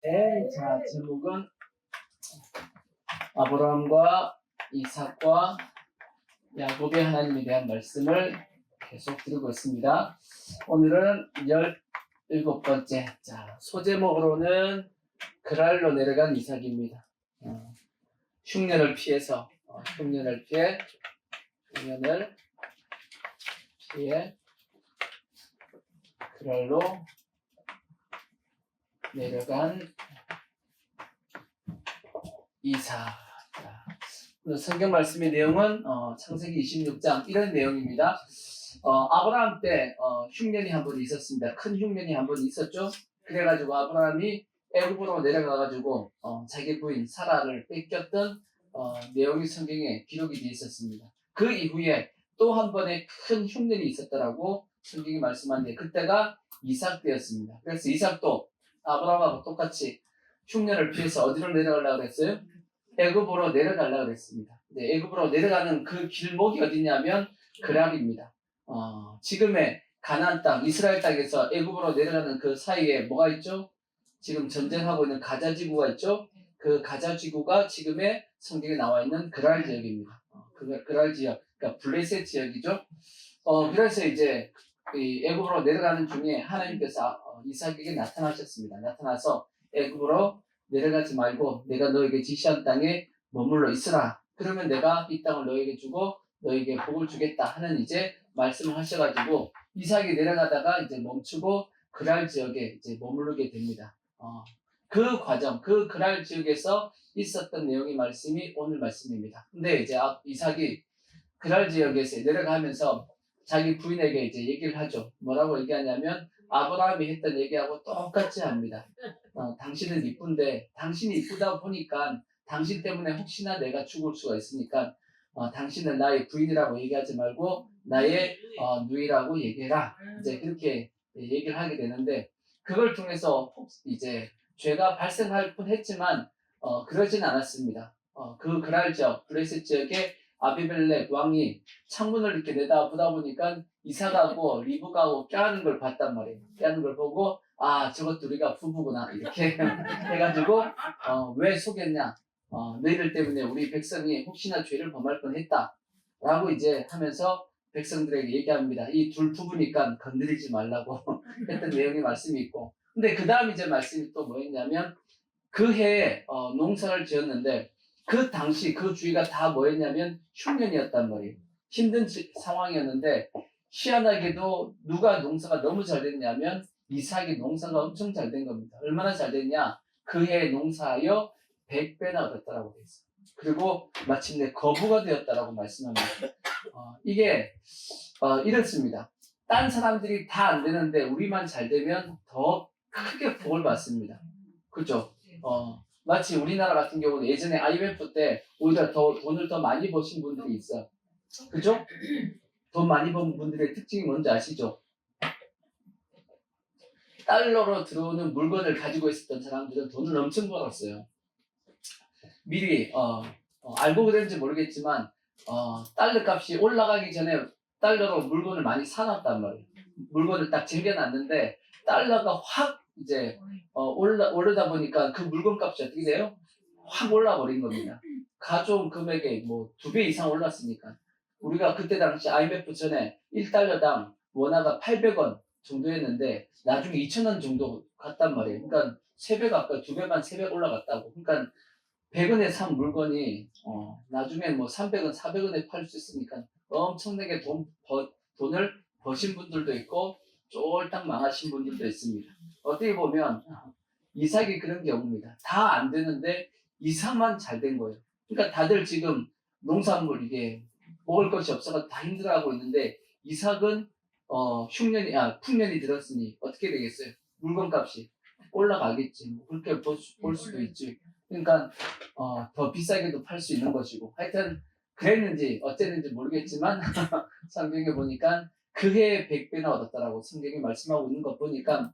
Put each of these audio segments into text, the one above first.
네, 자, 제목은 아브라함과 이삭과 야곱의 하나님에 대한 말씀을 계속 드리고 있습니다. 오늘은 17번째. 자, 소제목으로는 그랄로 내려간 이삭입니다. 흉년을 피해 그랄로 내려간 이삭. 오늘 성경 말씀의 내용은 창세기 26장 이런 내용입니다. 아브라함 때 흉년이 한 번 있었습니다. 큰 흉년이 한 번 있었죠. 그래가지고 아브라함이 애굽으로 내려가가지고 자기 부인 사라를 뺏겼던 내용이 성경에 기록이 되어 있었습니다. 그 이후에 또 한 번의 큰 흉년이 있었더라고 성경이 말씀하는데 그때가 이삭 때였습니다. 그래서 이삭도 아브라함하고 똑같이 흉년을 피해서 어디로 내려가려고 그랬어요? 애굽으로 내려가려고 그랬습니다. 네, 애굽으로 내려가는 그 길목이 어디냐면 그랄입니다. 지금의 가나안 땅, 이스라엘 땅에서 애굽으로 내려가는 그 사이에 뭐가 있죠? 지금 전쟁하고 있는 가자 지구가 있죠? 그 가자 지구가 지금의 성경에 나와 있는 그랄 지역입니다. 그랄 지역, 그러니까 블레셋 지역이죠. 그래서 이제 이 애굽으로 내려가는 중에 하나님께서 이삭에게 나타나셨습니다. 나타나서 애굽으로 내려가지 말고 내가 너에게 지시한 땅에 머물러 있으라. 그러면 내가 이 땅을 너에게 주고 너에게 복을 주겠다 하는 이제 말씀을 하셔가지고 이삭이 내려가다가 이제 멈추고 그랄 지역에 이제 머무르게 됩니다. 그 과정, 그 그랄 지역에서 있었던 내용의 말씀이 오늘 말씀입니다. 근데 이제 이삭이 그랄 지역에서 내려가면서 자기 부인에게 이제 얘기를 하죠. 뭐라고 얘기하냐면 아브라함이 했던 얘기하고 똑같이 합니다. 당신은 이쁜데 당신이 이쁘다 보니까 당신 때문에 혹시나 내가 죽을 수가 있으니까 당신은 나의 부인이라고 얘기하지 말고 나의 누이라고 얘기해라. 이제 그렇게 얘기를 하게 되는데 그걸 통해서 이제 죄가 발생할 뻔했지만 그러진 않았습니다. 그 그랄 지역, 블레셋 지역에 아비멜렉 왕이 창문을 이렇게 내다보다 보니까 이삭하고 리브가하고 껴안는 걸 봤단 말이에요. 껴안는 걸 보고 저것도 우리가 부부구나 이렇게 해가지고 왜 속였냐? 너희들 때문에 우리 백성이 혹시나 죄를 범할 뻔했다 라고 이제 하면서 백성들에게 얘기합니다. 이 둘 부부니까 건드리지 말라고 했던 내용의 말씀이 있고 근데 그 다음 이제 말씀이 또 뭐였냐면 그 해에 농사를 지었는데 그 당시 그 주위가 다 뭐였냐면 흉년이었단 말이에요. 힘든 상황이었는데 희한하게도 누가 농사가 너무 잘 됐냐면 이삭이 농사가 엄청 잘 된 겁니다. 얼마나 잘 됐냐? 그 해에 농사하여 100배나 얻었다라고 되어 있어요. 그리고 마침내 거부가 되었다라고 말씀합니다. 이게 이렇습니다. 딴 사람들이 다 안 되는데 우리만 잘 되면 더 크게 복을 받습니다. 그렇죠? 마치 우리나라 같은 경우는 예전에 IMF 때 오히려 돈을 더 많이 버신 분들이 있어요. 그죠? 돈 많이 번 분들의 특징이 뭔지 아시죠? 달러로 들어오는 물건을 가지고 있었던 사람들은 돈을 엄청 벌었어요. 미리 알고 그랬는지 모르겠지만 달러 값이 올라가기 전에 달러로 물건을 많이 사놨단 말이에요. 물건을 딱 쟁여놨는데 달러가 확 이제 오르다 보니까 그 물건 값이 어떻게 돼요? 확 올라버린 겁니다. 가져온 금액의 뭐 2배 이상 올랐으니까. 우리가 그때 당시 IMF 전에 1달러당 원화가 800원 정도였는데 나중에 2,000원 정도 갔단 말이에요. 그러니까 3배 가까이 2배만 3배 올라갔다고. 그러니까 100원에 산 물건이 나중에 뭐 300원, 400원에 팔 수 있으니까 엄청나게 돈을 버신 분들도 있고 쫄딱 망하신 분들도 있습니다. 어떻게 보면 이삭이 그런 경우입니다. 다 안 되는데 이삭만 잘 된 거예요. 그러니까 다들 지금 농산물 이게 먹을 것이 없어서 다 힘들어하고 있는데 이삭은 풍년이 들었으니 어떻게 되겠어요? 물건값이 올라가겠지. 뭐 그렇게 볼 수도 있지. 그러니까 더 비싸게도 팔 수 있는 것이고 하여튼 그랬는지 어쨌는지 모르겠지만 성경에 보니까 그 해에 100배나 얻었다라고 성경이 말씀하고 있는 것 보니까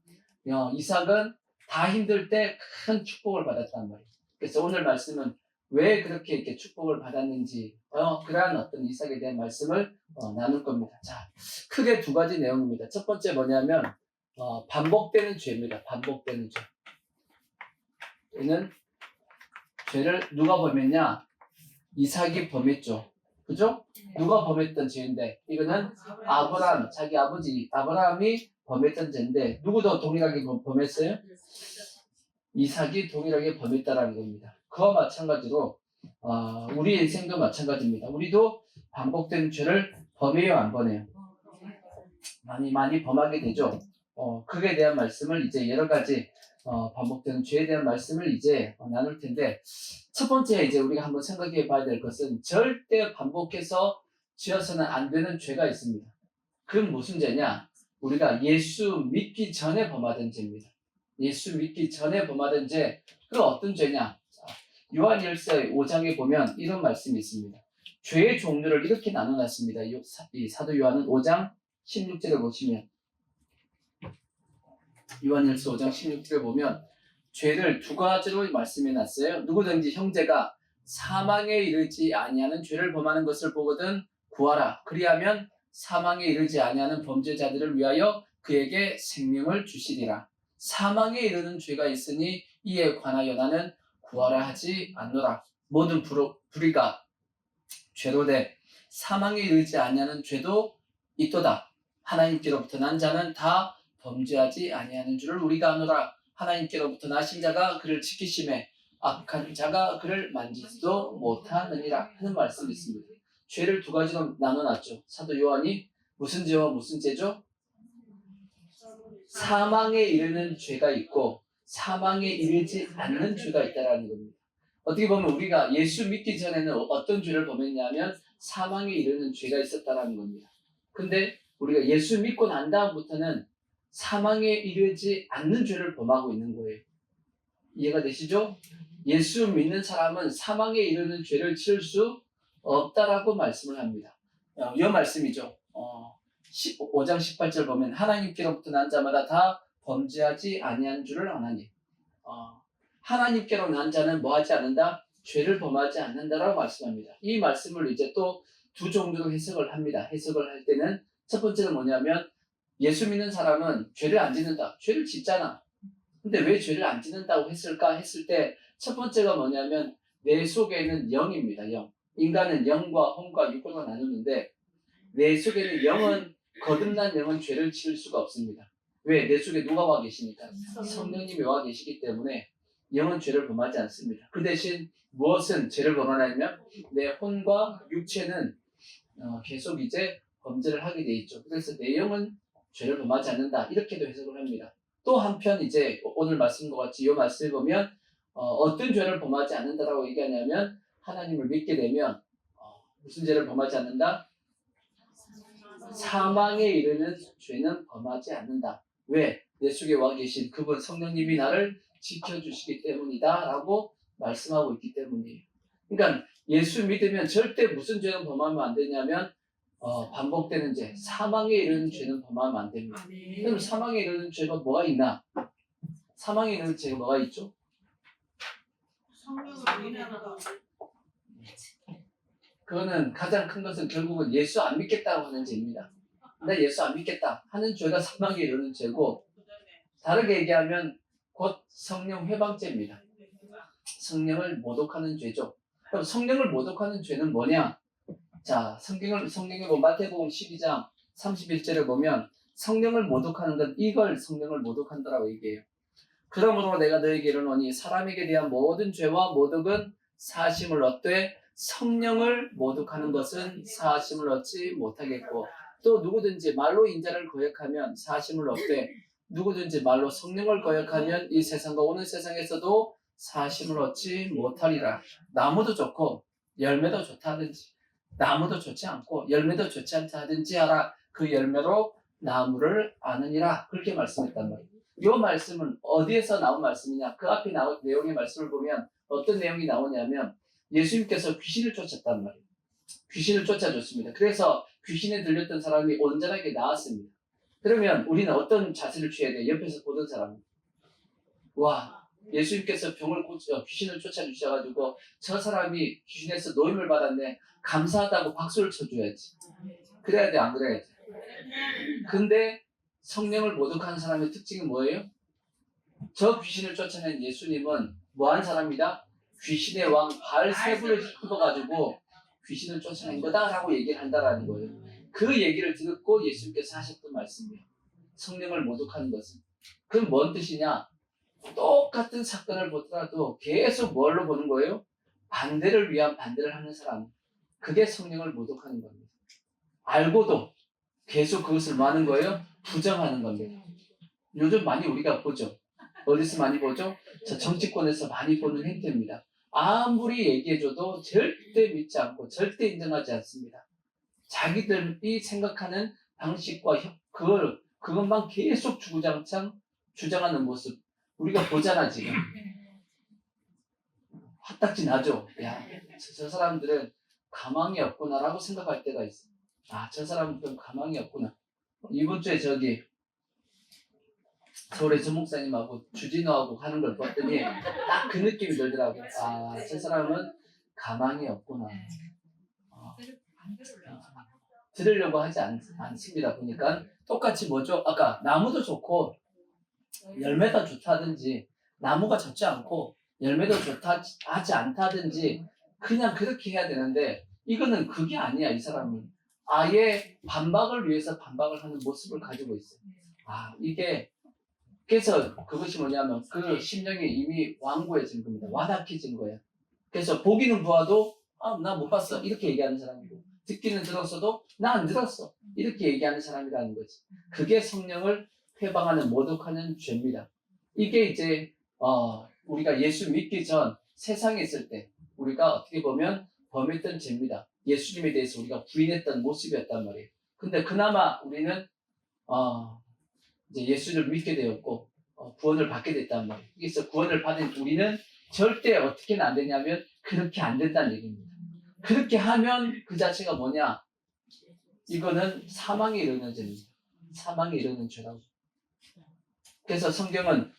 이삭은 다 힘들 때 큰 축복을 받았단 말이에요. 그래서 오늘 말씀은 왜 그렇게 이렇게 축복을 받았는지 그러한 어떤 이삭에 대한 말씀을 나눌 겁니다. 자, 크게 2가지 내용입니다. 첫 번째 뭐냐면 반복되는 죄입니다. 반복되는 죄. 얘는 죄를 누가 범했냐? 이삭이 범했죠. 그죠? 누가 범했던 죄인데 이거는 아브라함, 자기 아버지 아브라함이 범했던 죄인데 누구도 동일하게 범했어요? 이삭이 동일하게 범했다라는 겁니다. 그와 마찬가지로 우리 인생도 마찬가지입니다. 우리도 반복된 죄를 범해요, 안 범해요? 많이 범하게 되죠. 그에 대한 말씀을 이제 여러 가지 반복되는 죄에 대한 말씀을 이제 나눌 텐데 첫 번째 이제 우리가 한번 생각해 봐야 될 것은 절대 반복해서 지어서는 안 되는 죄가 있습니다. 그건 무슨 죄냐? 우리가 예수 믿기 전에 범하던 죄입니다. 예수 믿기 전에 범하던 죄, 그 어떤 죄냐? 요한일서 5장에 보면 이런 말씀이 있습니다. 죄의 종류를 이렇게 나눠놨습니다. 이 사도 요한은 5장 16절을 보시면 요한일서 5장 16절을 보면 죄를 두 가지로 말씀해 놨어요. 누구든지 형제가 사망에 이르지 아니하는 죄를 범하는 것을 보거든 구하라. 그리하면 사망에 이르지 아니하는 범죄자들을 위하여 그에게 생명을 주시리라. 사망에 이르는 죄가 있으니 이에 관하여 나는 구하라 하지 않노라. 모든 불의가 죄로 돼 사망에 이르지 아니하는 죄도 있도다. 하나님께로부터 난 자는 다 범죄하지 아니하는 줄을 우리가 아노라. 하나님께로부터 나신 자가 그를 지키심에 악한 자가 그를 만지지도 못하느니라 하는 말씀이 있습니다. 죄를 두 가지로 나눠놨죠. 사도 요한이 무슨 죄와 무슨 죄죠? 사망에 이르는 죄가 있고 사망에 이르지 않는 죄가 있다라는 겁니다. 어떻게 보면 우리가 예수 믿기 전에는 어떤 죄를 범했냐면 사망에 이르는 죄가 있었다라는 겁니다. 근데 우리가 예수 믿고 난 다음부터는 사망에 이르지 않는 죄를 범하고 있는 거예요. 이해가 되시죠? 예수 믿는 사람은 사망에 이르는 죄를 지을 수 없다라고 말씀을 합니다. 이 말씀이죠. 5장 18절 보면 하나님께로부터 난 자마다 다 범죄하지 아니한 줄을 아나니 하나님께로 난 자는 뭐 하지 않는다? 죄를 범하지 않는다라고 말씀합니다. 이 말씀을 이제 또 두 종류로 해석을 합니다. 해석을 할 때는 첫 번째는 뭐냐면 예수 믿는 사람은 죄를 안 짓는다. 죄를 짓잖아. 근데 왜 죄를 안 짓는다고 했을까 했을 때 첫 번째가 뭐냐면 내 속에는 영입니다. 영. 인간은 영과 혼과 육과 나누는데 내 속에는 영은 거듭난 영은 죄를 지을 수가 없습니다. 왜? 내 속에 누가 와 계시니까? 성령님이 와 계시기 때문에 영은 죄를 범하지 않습니다. 그 대신 무엇은 죄를 범하냐면 내 혼과 육체는 계속 이제 범죄를 하게 돼 있죠. 그래서 내 영은 죄를 범하지 않는다. 이렇게도 해석을 합니다. 또 한편 이제 오늘 말씀과 같이 이 말씀을 보면 어떤 죄를 범하지 않는다라고 얘기하냐면 하나님을 믿게 되면 무슨 죄를 범하지 않는다? 사망에 이르는 죄는 범하지 않는다. 왜? 내 속에 와 계신 그분 성령님이 나를 지켜주시기 때문이다 라고 말씀하고 있기 때문이에요. 그러니까 예수 믿으면 절대 무슨 죄는 범하면 안 되냐면 반복되는 죄, 사망에 이르는 죄는 범하면 안 됩니다. 그럼 사망에 이르는 죄가 뭐가 있나? 사망에 이르는 죄가 뭐가 있죠? 그거는 가장 큰 것은 결국은 예수 안 믿겠다고 하는 죄입니다. 나 예수 안 믿겠다 하는 죄가 사망에 이르는 죄고 다르게 얘기하면 곧 성령 회방죄입니다. 성령을 모독하는 죄죠. 그럼 성령을 모독하는 죄는 뭐냐? 자, 성경에 보면 마태복음 12장 31절을 보면 성령을 모독하는 건 이걸 성령을 모독한다라고 얘기해요. 그러므로 내가 너에게 이르노니 사람에게 대한 모든 죄와 모독은 사하심을 얻되 성령을 모독하는 것은 사하심을 얻지 못하겠고 또 누구든지 말로 인자를 거역하면 사하심을 얻되 누구든지 말로 성령을 거역하면 이 세상과 오는 세상에서도 사하심을 얻지 못하리라. 나무도 좋고 열매도 좋다 하든지 나무도 좋지 않고 열매도 좋지 않다 하든지 하라. 그 열매로 나무를 아느니라. 그렇게 말씀했단 말이에요. 이 말씀은 어디에서 나온 말씀이냐? 그 앞에 나온 내용의 말씀을 보면 어떤 내용이 나오냐면 예수님께서 귀신을 쫓았단 말이에요. 귀신을 쫓아줬습니다. 그래서 귀신에 들렸던 사람이 온전하게 나았습니다. 그러면 우리는 어떤 자세를 취해야 돼요? 옆에서 보던 사람은 와, 예수님께서 귀신을 쫓아주셔가지고 저 사람이 귀신에서 노임을 받았네. 감사하다고 박수를 쳐줘야지. 그래야 돼, 안 그래야 돼? 근데 성령을 모독하는 사람의 특징이 뭐예요? 저 귀신을 쫓아낸 예수님은 뭐한 사람이다? 귀신의 왕 바알세불을 입어가지고 귀신을 쫓아낸 거다라고 얘기를 한다라는 거예요. 그 얘기를 듣고 예수님께서 하셨던 말씀이에요. 성령을 모독하는 것은. 그럼 뭔 뜻이냐? 똑같은 사건을 보더라도 계속 뭘로 보는 거예요? 반대를 위한 반대를 하는 사람. 그게 성령을 모독하는 겁니다. 알고도 계속 그것을 뭐 하는 거예요? 부정하는 겁니다. 요즘 많이 우리가 보죠. 어디서 많이 보죠? 저 정치권에서 많이 보는 행태입니다. 아무리 얘기해줘도 절대 믿지 않고 절대 인정하지 않습니다. 자기들이 생각하는 방식과 그것만 계속 주구장창 주장하는 모습 우리가 보잖아 지금. 화딱지 나죠. 야, 저 사람들은 가망이 없구나라고 생각할 때가 있어. 아, 저 사람들은 가망이 없구나. 이번 주에 저기 서울의 전 목사님하고 주진우하고 하는 걸 봤더니 딱 그 느낌이 들더라고요. 아, 저 사람은 가망이 없구나. 들으려고 하지 않습니다. 보니까 똑같이 뭐죠? 아까 나무도 좋고 열매가 좋다든지 나무가 좋지 않고 열매도 좋다 하지 않다든지 그냥 그렇게 해야 되는데 이거는 그게 아니야. 이 사람은 아예 반박을 위해서 반박을 하는 모습을 가지고 있어요. 아, 이게 그래서 그것이 뭐냐면 그 심령이 이미 완고해진 겁니다. 완악해진 거예요. 그래서 보기는 보아도 나 못 봤어 이렇게 얘기하는 사람이고 듣기는 들었어도 나 안 들었어 이렇게 얘기하는 사람이라는 거지. 그게 성령을 회방하는 모독하는 죄입니다. 이게 이제 우리가 예수 믿기 전 세상에 있을 때 우리가 어떻게 보면 범했던 죄입니다. 예수님에 대해서 우리가 부인했던 모습이었단 말이에요. 근데 그나마 우리는 이제 예수를 믿게 되었고 구원을 받게 됐단 말이에요. 그래서 구원을 받은 우리는 절대 어떻게는 안 되냐면 그렇게 안 된다는 얘기입니다. 그렇게 하면 그 자체가 뭐냐? 이거는 사망에 이르는 죄입니다. 사망에 이르는 죄라고. 그래서 성경은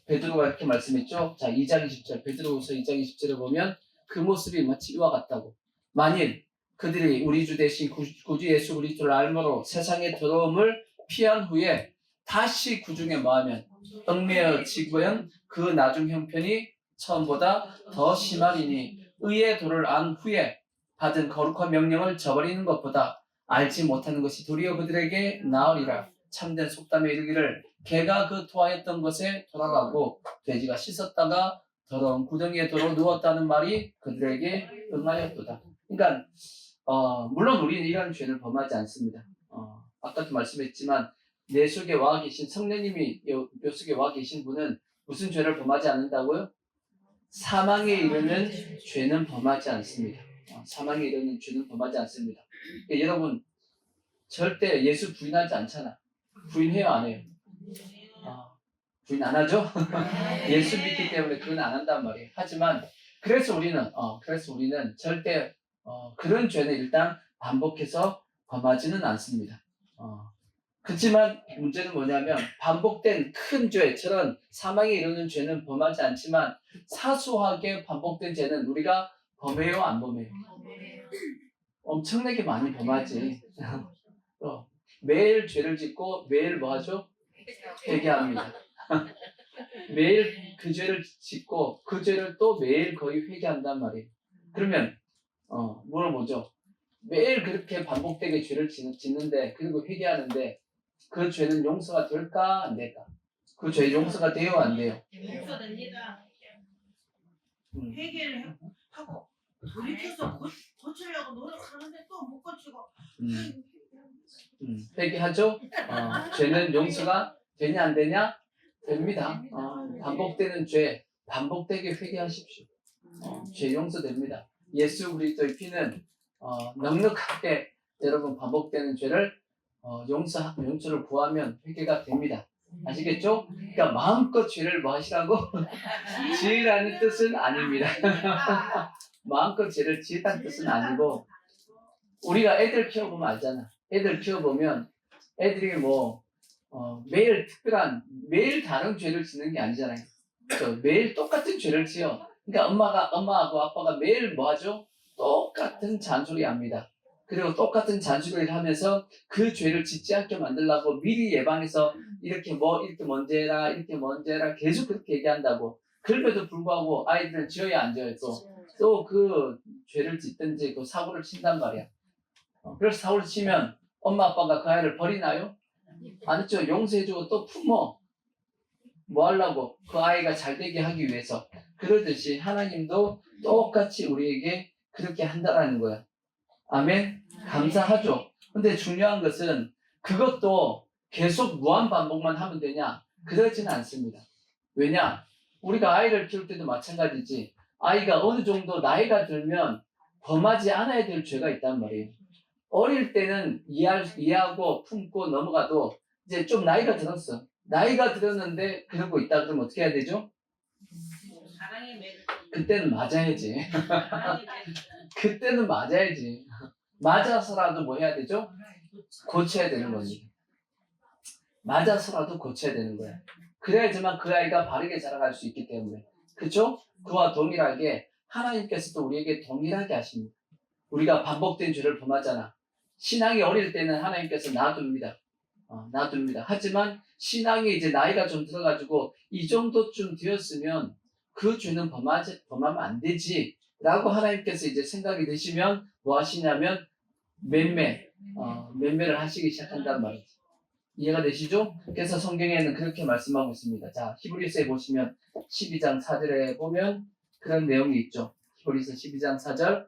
베드로가 이렇게 말씀했죠. 자, 2장 20절 베드로후서 2장 20절에 보면 그 모습이 마치 이와 같다고. 만일 그들이 우리 주 대신 구주 예수 그리스도를 알므로 세상의 더러움을 피한 후에 다시 구중에 뭐하면 얽매여 지고연 그 나중 형편이 처음보다 더 심하리니 의의 도를 안 후에 받은 거룩한 명령을 저버리는 것보다 알지 못하는 것이 도리어 그들에게 나으리라. 참된 속담에 이르기를 개가 그 토하였던 것에 돌아가고 돼지가 씻었다가 더러운 구덩이에 도로 누웠다는 말이 그들에게 응하였도다. 그러니까 물론 우리는 이런 죄를 범하지 않습니다. 아까도 말씀했지만 내 속에 와 계신 성령님이 요 속에 와 계신 분은 무슨 죄를 범하지 않는다고요? 사망에 이르는 죄는 범하지 않습니다. 사망에 이르는 죄는 범하지 않습니다. 그러니까 여러분 절대 예수 부인하지 않잖아. 부인해요, 안 해요? 부인 안 하죠? 예수 믿기 때문에 그건 안 한단 말이에요. 하지만 그래서 우리는 절대 그런 죄는 일단 반복해서 범하지는 않습니다. 그렇지만 문제는 뭐냐면 반복된 큰 죄처럼 사망에 이르는 죄는 범하지 않지만 사소하게 반복된 죄는 우리가 범해요, 안 범해요? 엄청나게 많이 범하지. 매일 죄를 짓고 매일 뭐 하죠? 회개합니다. 매일 그 죄를 짓고 그 죄를 또 매일 거의 회개한단 말이에요. 그러면 물어보죠. 매일 그렇게 반복되게 죄를 짓는데 그리고 회개하는데 그 죄는 용서가 될까 안 될까? 그 죄 용서가 돼요 안 돼요? 용서됩니다. 회개를 하고 돌이켜서 고치려고 노력하는데 또 못 고치고 회개하죠? 죄는 용서가 되냐 안 되냐? 됩니다. 반복되는 죄 반복되게 회개하십시오. 죄 용서됩니다. 예수 그리스도의 피는 넉넉하게 여러분 반복되는 죄를 용서를 구하면 회개가 됩니다. 아시겠죠? 그러니까 마음껏 죄를 뭐 하시라고? 지으라는 뜻은 아닙니다. 마음껏 죄를 지으라는 뜻은 아니고 우리가 애들 키워보면 알잖아. 애들 키워보면 애들이 매일 매일 다른 죄를 짓는 게 아니잖아요. 매일 똑같은 죄를 지어. 그러니까 엄마하고 아빠가 매일 뭐 하죠? 똑같은 잔소리 합니다. 그리고 똑같은 잔소리를 하면서 그 죄를 짓지 않게 만들려고 미리 예방해서 이렇게 먼저 해라 계속 그렇게 얘기한다고. 그럼에도 불구하고 아이들은 지어야 안 지어요. 또 그 죄를 짓든지 그 사고를 친단 말이야. 그래서 사고를 치면 엄마 아빠가 그 아이를 버리나요? 아니죠. 용서해주고 또 품어. 뭐 하려고? 그 아이가 잘 되게 하기 위해서. 그러듯이 하나님도 똑같이 우리에게 그렇게 한다라는 거야. 아멘? 감사하죠. 근데 중요한 것은 그것도 계속 무한 반복만 하면 되냐? 그러지는 않습니다. 왜냐? 우리가 아이를 키울 때도 마찬가지지. 아이가 어느 정도 나이가 들면 범하지 않아야 될 죄가 있단 말이에요. 어릴 때는 이해하고 품고 넘어가도 이제 좀 나이가 들었어. 나이가 들었는데 그러고 있다 그러면 어떻게 해야 되죠? 사랑의 매를 그때는 맞아야지. 사랑의 매를 그때는 맞아야지. 맞아서라도 뭐 해야 되죠? 고쳐야 되는 겁니다. 맞아서라도 고쳐야 되는 거야. 그래야지만 그 아이가 바르게 자라갈 수 있기 때문에. 그렇죠? 그와 동일하게 하나님께서도 우리에게 동일하게 하십니다. 우리가 반복된 죄를 범하잖아. 신앙이 어릴 때는 하나님께서 놔둡니다. 놔둡니다. 하지만 신앙이 이제 나이가 좀 들어가지고 이 정도쯤 되었으면 그 죄는 범하면 안 되지 라고 하나님께서 이제 생각이 드시면 뭐 하시냐면 맴매를 하시기 시작한단 말이지. 이해가 되시죠? 그래서 성경에는 그렇게 말씀하고 있습니다. 자, 히브리서에 보시면 12장 4절에 보면 그런 내용이 있죠. 히브리서 12장 4절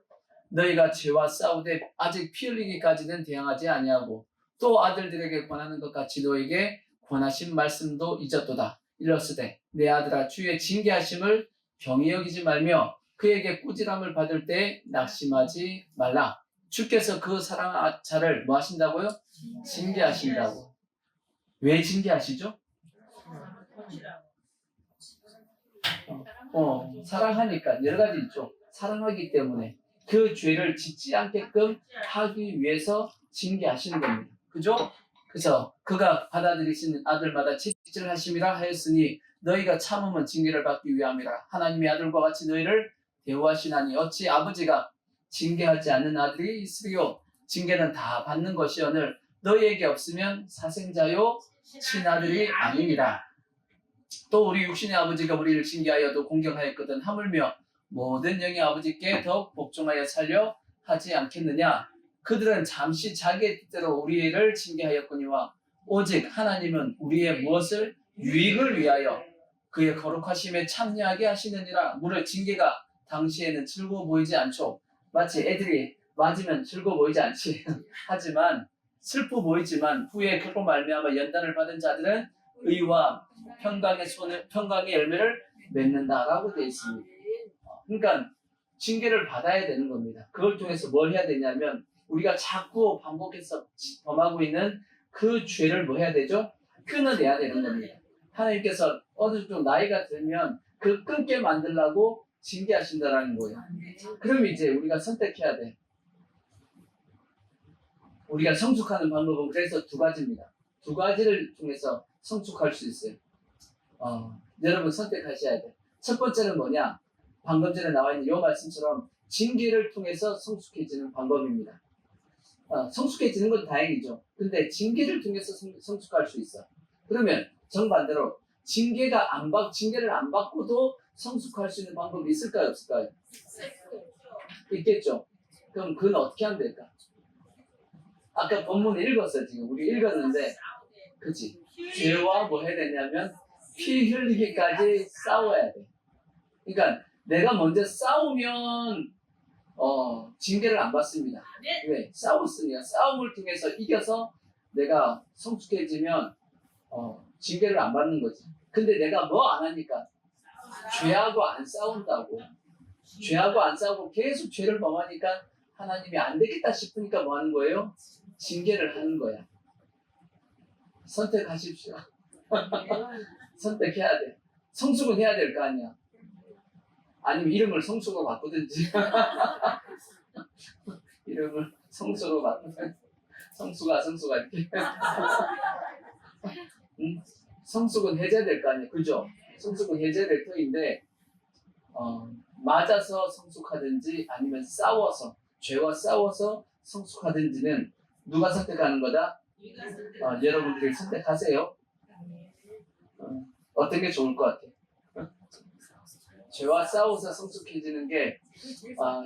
너희가 죄와 싸우되 아직 피 흘리기까지는 대항하지 아니하고 또 아들들에게 권하는 것 같이 너에게 권하신 말씀도 잊었도다. 이르시되 내 아들아 주의 징계하심을 경히 여기지 말며 그에게 꾸지람을 받을 때 낙심하지 말라. 주께서 그 사랑하는 자를 뭐 하신다고요? 징계하신다고. 왜 징계하시죠? 사랑하니까 여러 가지 있죠. 사랑하기 때문에 그 죄를 짓지 않게끔 하기 위해서 징계하시는 겁니다. 그죠? 그래서 그가 받아들이시는 아들마다 채찍질 하심이라 하였으니 너희가 참으면 징계를 받기 위함이라. 하나님의 아들과 같이 너희를 대우하시나니 어찌 아버지가 징계하지 않는 아들이 있으리요. 징계는 다 받는 것이오늘 너희에게 없으면 사생자요 친아들이 아닙니다. 또 우리 육신의 아버지가 우리를 징계하여도 공경하였거든 하물며 모든 영의 아버지께 더욱 복종하여 살려 하지 않겠느냐. 그들은 잠시 자기의 뜻대로 우리를 징계하였거니와 오직 하나님은 우리의 무엇을 유익을 위하여 그의 거룩하심에 참여하게 하시느니라. 물론 징계가 당시에는 즐거워 보이지 않죠. 마치 애들이 맞으면 즐거워 보이지 않지. 하지만 슬퍼 보이지만 후에 그로 말미암아 연단을 받은 자들은 의와 평강의 열매를 맺는다라고 되어 있습니다. 그러니까 징계를 받아야 되는 겁니다. 그걸 통해서 뭘 해야 되냐면 우리가 자꾸 반복해서 범하고 있는 그 죄를 뭐 해야 되죠? 끊어내야 되는 겁니다. 하나님께서 어느 정도 나이가 들면 그 끊게 만들려고 징계하신다라는 거예요. 그럼 이제 우리가 선택해야 돼. 우리가 성숙하는 방법은 그래서 두 가지입니다. 두 가지를 통해서 성숙할 수 있어요. 여러분 선택하셔야 돼. 첫 번째는 뭐냐? 방금 전에 나와 있는 이 말씀처럼 징계를 통해서 성숙해지는 방법입니다. 성숙해지는 건 다행이죠. 근데 징계를 통해서 성숙할 수 있어. 그러면 정반대로 징계를 안 받고도 성숙할 수 있는 방법이 있을까요? 없을까요? 있겠죠. 그럼 그건 어떻게 하면 될까? 아까 본문 읽었어요. 지금 우리 읽었는데 그치? 죄와 뭐 해야 되냐면 피 흘리기까지 싸워야 돼. 그러니까 내가 먼저 싸우면 징계를 안 받습니다. 왜? 싸웠으니까 싸움을 통해서 이겨서 내가 성숙해지면 징계를 안 받는 거지. 근데 내가 뭐 안 하니까 죄하고 안 싸운다고. 죄하고 안 싸우고 계속 죄를 범하니까 하나님이 안 되겠다 싶으니까 뭐 하는 거예요? 징계를 하는 거야. 선택하십시오. 선택해야 돼. 성숙은 해야 될 거 아니야. 아니면 이름을 성숙으로 바꾸든지. 이름을 성숙으로 바꾸든지. 성숙아 이렇게. 성숙은 해제될 거 아니야. 그죠? 성숙은 해제될 터인데 맞아서 성숙하든지 아니면 죄와 싸워서 성숙하든지는 누가 선택하는 거다? 여러분들이 선택하세요. 어떤 게 좋을 것 같아요? 죄와 싸워서 성숙해지는 게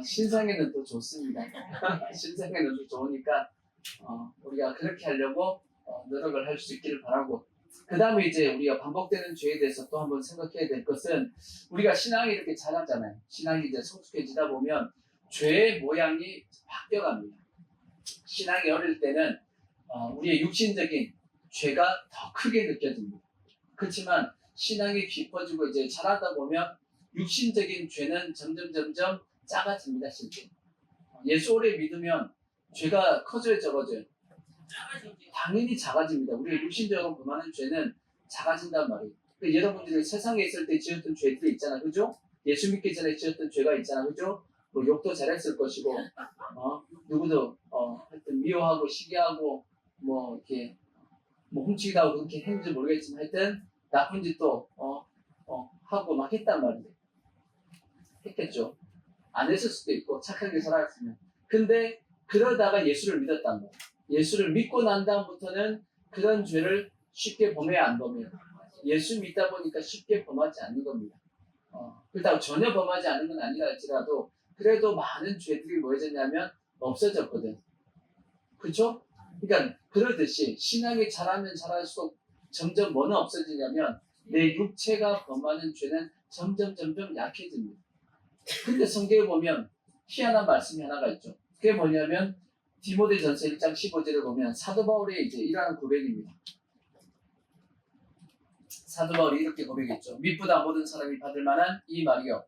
신상에는 더 좋습니다. 신상에는 더 좋으니까 우리가 그렇게 하려고 노력을 할 수 있기를 바라고, 그 다음에 이제 우리가 반복되는 죄에 대해서 또 한번 생각해야 될 것은, 우리가 신앙이 이렇게 자라잖아요. 신앙이 이제 성숙해지다 보면 죄의 모양이 바뀌어갑니다. 신앙이 어릴 때는 우리의 육신적인 죄가 더 크게 느껴집니다. 그렇지만 신앙이 깊어지고 이제 자라다 보면 육신적인 죄는 점점 작아집니다. 실제 예수 오래 믿으면 죄가 커져요, 적어져요? 당연히 작아집니다. 우리가 육신적으로 범하는 죄는 작아진단 말이에요. 그러니까 여러분들이 세상에 있을 때 지었던 죄들이 있잖아, 그죠? 예수 믿기 전에 지었던 죄가 있잖아, 그죠? 뭐 욕도 잘했을 것이고, 누구도 하여튼 미워하고 시기하고 뭐 이렇게 뭐 훔치기도 하고 그렇게 했는지 모르겠지만 하여튼 나쁜 짓도 하고 막 했단 말이에요. 했겠죠. 안 했을 수도 있고 착하게 살아갔으면. 근데 그러다가 예수를 믿었단 말이에요. 예수를 믿고 난 다음부터는 그런 죄를 쉽게 범해야 안 범해요. 예수 믿다 보니까 쉽게 범하지 않는 겁니다. 그렇다고 전혀 범하지 않는 건 아니라 할지라도 그래도 많은 죄들이 뭐해졌냐면 없어졌거든. 그렇죠? 그러니까 그러듯이 신앙이 자라면 자랄수록 점점 뭐는 없어지냐면 내 육체가 범하는 죄는 점점 약해집니다. 근데 성경에 보면 희한한 말씀이 하나가 있죠. 그게 뭐냐면 디모데전서 1장 15절을 보면 사도 바울의 이제 이러한 고백입니다. 사도 바울이 이렇게 고백했죠. 미쁘다 모든 사람이 받을 만한 이 말이요,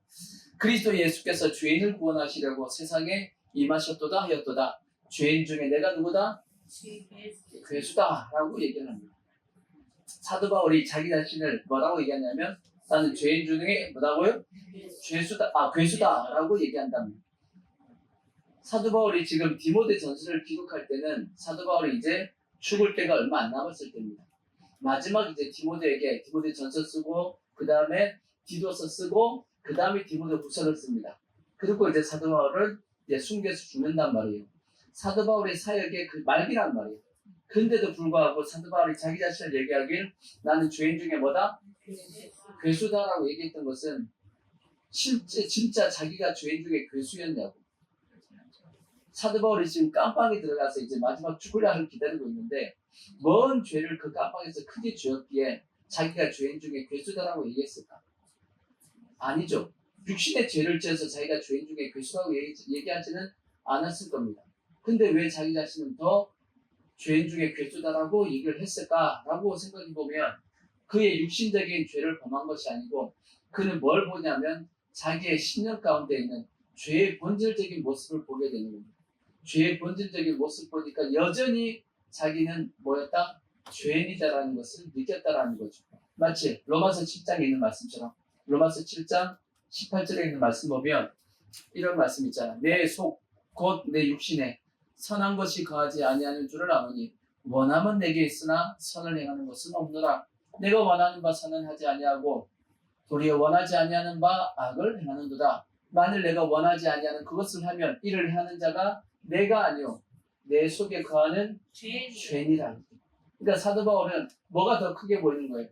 그리스도 예수께서 죄인을 구원하시려고 세상에 임하셨도다 하였도다. 죄인 중에 내가 누구다? 괴수다 라고 얘기를 합니다. 사도 바울이 자기 자신을 뭐라고 얘기하냐면 나는 죄인 중에 뭐라고요? 괴수다 라고 얘기한답니다. 사도 바울이 지금 디모데 전서를 기록할 때는 사도 바울이 이제 죽을 때가 얼마 안 남았을 때입니다. 마지막 이제 디모데에게 디모데 전서 쓰고 그 다음에 디도서 쓰고 그 다음에 디모데 후서를 씁니다. 그리고 이제 사도 바울을 이제 숨겨서 죽는단 말이에요. 사도 바울의 사역의 그 말기란 말이에요. 그런데도 불구하고 사도 바울이 자기 자신을 얘기하길 나는 죄인 중에 뭐다? 괴수다라고 얘기했던 것은 실제 진짜 자기가 죄인 중에 괴수였냐고. 사도 바울이 지금 깜빵에 들어가서 이제 마지막 죽을 날을 기다리고 있는데 뭔 죄를 그 깜빵에서 크게 지었기에 자기가 죄인 중에 괴수다라고 얘기했을까? 아니죠. 육신의 죄를 지어서 자기가 죄인 중에 괴수라고 얘기하지는 않았을 겁니다. 근데 왜 자기 자신은 더 죄인 중에 괴수다라고 얘기를 했을까라고 생각해보면 그의 육신적인 죄를 범한 것이 아니고 그는 뭘 보냐면 자기의 신념 가운데 있는 죄의 본질적인 모습을 보게 되는 겁니다. 죄의 본질적인 모습 보니까 여전히 자기는 뭐였다? 죄인이다라는 것을 느꼈다라는 거죠. 마치 로마서 7장에 있는 말씀처럼 로마서 7장 18절에 있는 말씀 보면 이런 말씀 있잖아. 내 속 곧 내 육신에 선한 것이 거하지 아니하는 줄을 아노니 원함은 내게 있으나 선을 행하는 것은 없노라. 내가 원하는 바 선은 하지 아니하고 도리어 원하지 아니하는 바 악을 행하는도다. 만일 내가 원하지 아니하는 그것을 하면 이를 행하는 자가 내가 아니요 내 속에 거하는 죄니라. 그러니까 사도 바울은 뭐가 더 크게 보이는 거예요?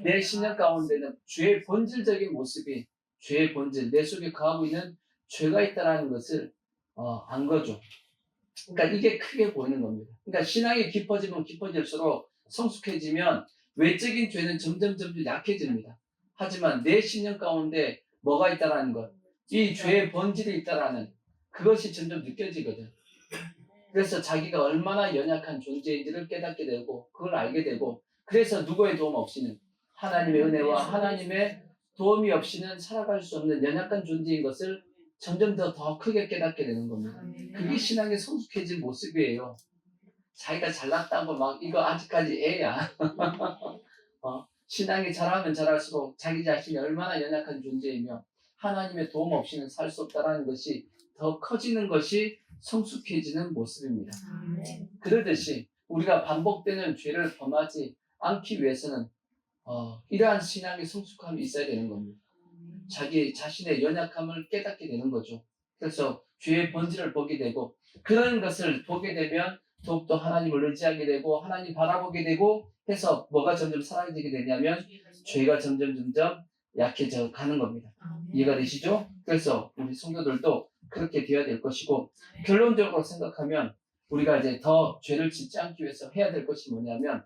내 신념 가운데는 죄의 본질적인 모습이 죄의 본질, 내 속에 거하고 있는 죄가 있다는 것을 안 거죠. 그러니까 이게 크게 보이는 겁니다. 그러니까 신앙이 깊어지면 깊어질수록 성숙해지면 외적인 죄는 점점 약해집니다. 하지만 내 신념 가운데 뭐가 있다라는 것, 이 죄의 본질이 있다라는 그것이 점점 느껴지거든. 그래서 자기가 얼마나 연약한 존재인지를 깨닫게 되고 그걸 알게 되고 그래서 누구의 도움 없이는 하나님의 은혜와 하나님의 도움이 없이는 살아갈 수 없는 연약한 존재인 것을 점점 더 크게 깨닫게 되는 겁니다. 그게 신앙의 성숙해진 모습이에요. 자기가 잘났다고 막 이거 아직까지 애야. 신앙이 자라면 자랄수록 자기 자신이 얼마나 연약한 존재이며 하나님의 도움 없이는 살 수 없다는 것이 더 커지는 것이 성숙해지는 모습입니다. 그러듯이 우리가 반복되는 죄를 범하지 않기 위해서는 이러한 신앙의 성숙함이 있어야 되는 겁니다. 자기 자신의 연약함을 깨닫게 되는 거죠. 그래서 죄의 본질을 보게 되고 그런 것을 보게 되면 더욱더 하나님을 의지하게 되고 하나님 바라보게 되고 해서 뭐가 점점 사라지게 되냐면 죄가 점점 약해져 가는 겁니다. 이해가 되시죠? 그래서 우리 성도들도 그렇게 되어야 될 것이고, 결론적으로 생각하면 우리가 이제 더 죄를 짓지 않기 위해서 해야 될 것이 뭐냐면,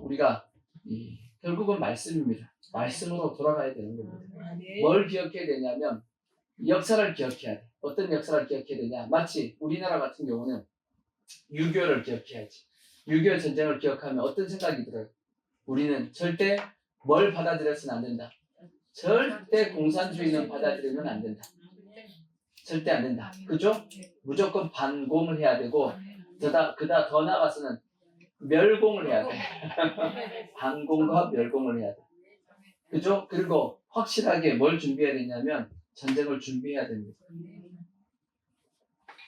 우리가 결국은 말씀입니다. 말씀으로 돌아가야 되는 겁니다. 뭘 기억해야 되냐면 역사를 기억해야 돼. 어떤 역사를 기억해야 되냐? 마치 우리나라 같은 경우는 6.25를 기억해야지. 6.25 전쟁을 기억하면 어떤 생각이 들어요? 우리는 절대 뭘 받아들여서는 안 된다. 절대 공산주의는 받아들이면 안 된다. 절대 안 된다. 그죠? 무조건 반공을 해야 되고, 더 나아가서는 멸공을 해야 돼. 반공과 멸공을 해야 돼. 그죠? 그리고 확실하게 뭘 준비해야 되냐면 전쟁을 준비해야 됩니다.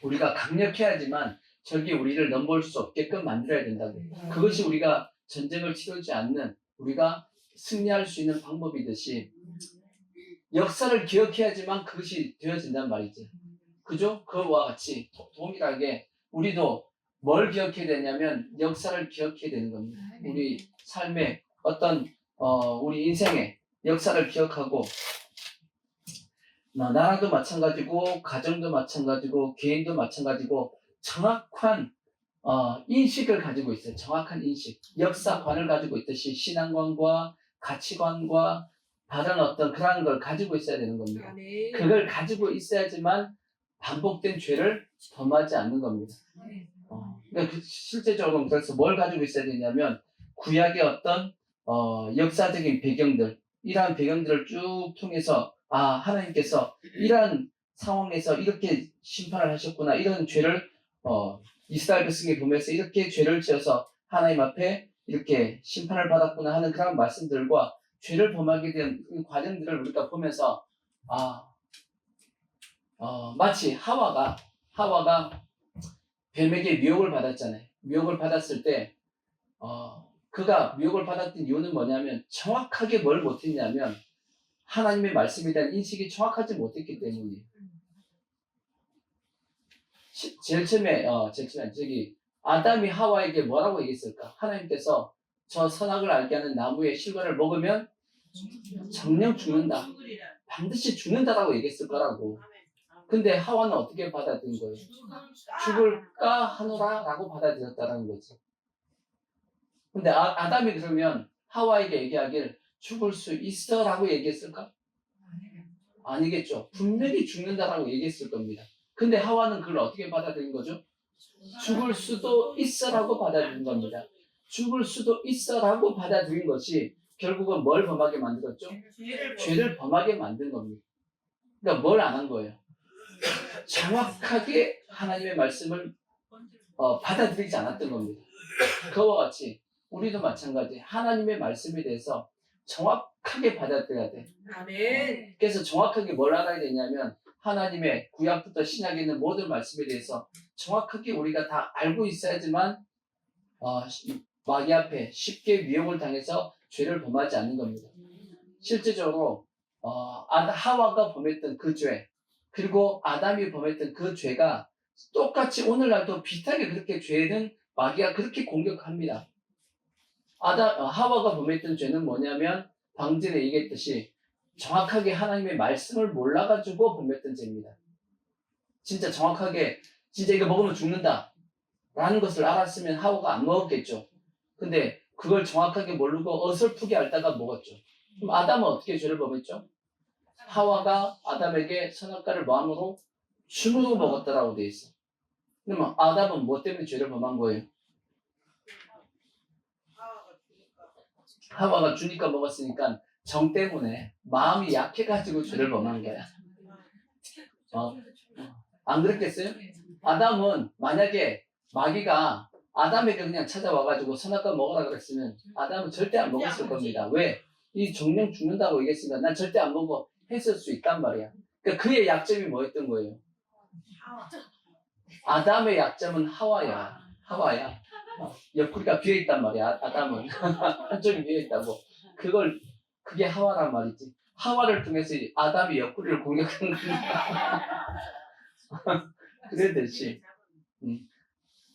우리가 강력해야지만 적이 우리를 넘볼 수 없게끔 만들어야 된다고. 그것이 우리가 전쟁을 치르지 않는 우리가 승리할 수 있는 방법이듯이 역사를 기억해야지만 그것이 되어진단 말이지. 그죠? 그와 같이 동일하게 우리도 뭘 기억해야 되냐면 역사를 기억해야 되는 겁니다. 우리 삶의 어떤 우리 인생의 역사를 기억하고, 나라도 마찬가지고 가정도 마찬가지고 개인도 마찬가지고 정확한 인식을 가지고 있어요. 정확한 인식, 역사관을 가지고 있듯이 신앙관과 가치관과 다른 어떤 그런 걸 가지고 있어야 되는 겁니다. 그걸 가지고 있어야지만 반복된 죄를 범하지 않는 겁니다. 그러니까 실제적으로 그래서 뭘 가지고 있어야 되냐면 구약의 어떤 역사적인 배경들, 이러한 배경들을 쭉 통해서 하나님께서 이러한 상황에서 이렇게 심판을 하셨구나, 이런 죄를 이스라엘 백성이 보면서 이렇게 죄를 지어서 하나님 앞에 이렇게 심판을 받았구나 하는 그런 말씀들과 죄를 범하게 된 과정들을 우리가 보면서 마치 하와가 뱀에게 미혹을 받았잖아요. 미혹을 받았을 때 그가 미혹을 받았던 이유는 뭐냐면 정확하게 뭘 못했냐면 하나님의 말씀에 대한 인식이 정확하지 못했기 때문이에요. 제일 처음에 아담이 하와에게 뭐라고 얘기했을까? 하나님께서 저 선악을 알게 하는 나무의 실과를 먹으면 정령 죽는다. 반드시 죽는다라고 얘기했을 거라고. 근데 하와는 어떻게 받아들인 거예요? 죽을까 하노라라고 받아들였다는 거지. 근데 아담이 그러면 하와에게 얘기하길 죽을 수 있어라고 얘기했을까? 아니겠죠. 분명히 죽는다라고 얘기했을 겁니다. 근데 하와는 그걸 어떻게 받아들인 거죠? 죽을 수도 있어라고 받아들인 겁니다. 죽을 수도 있어라고 받아들인 것이 결국은 뭘 범하게 만들었죠? 죄를 범하게 만든 겁니다. 그러니까 뭘 안 한 거예요? 정확하게 하나님의 말씀을 받아들이지 않았던 겁니다. 그와 같이 우리도 마찬가지. 하나님의 말씀에 대해서 정확하게 받아들여야 돼. 아멘. 그래서 정확하게 뭘 알아야 되냐면 하나님의 구약부터 신약에 있는 모든 말씀에 대해서 정확하게 우리가 다 알고 있어야지만 마귀 앞에 쉽게 미혹을 당해서 죄를 범하지 않는 겁니다. 실제적으로 하와가 범했던 그 죄, 그리고 아담이 범했던 그 죄가 똑같이 오늘날도 비슷하게 그렇게 죄는 마귀가 그렇게 공격합니다. 하와가 범했던 죄는 뭐냐면 방금 전에 얘기했듯이 정확하게 하나님의 말씀을 몰라가지고 범했던 죄입니다. 진짜 정확하게 진짜 이거 먹으면 죽는다 라는 것을 알았으면 하와가 안 먹었겠죠. 근데 그걸 정확하게 모르고 어설프게 앓다가 먹었죠. 그럼 아담은 어떻게 죄를 범했죠? 하와가 아담에게 선악과를 마음으로 줌으로 먹었다라고 돼 있어. 그러면 아담은 뭐 때문에 죄를 범한 거예요? 하와가 주니까 먹었으니까 정 때문에 마음이 약해가지고 죄를 범한 거야. 안 그랬겠어요? 아담은 만약에 마귀가 아담에게 그냥 찾아와가지고 선악과 먹으라 그랬으면 아담은 절대 안 먹었을 겁니다. 왜? 이 정령 죽는다고 얘기했으니까 난 절대 안 먹어 했을 수 있단 말이야. 그러니까 그의 약점이 뭐였던 거예요? 아담의 약점은 하와야. 옆구리가 비어있단 말이야. 아담은 한쪽이 비어있다고. 그게 하와란 말이지. 하와를 통해서 아담이 옆구리를 공격한 거야. 그랬듯이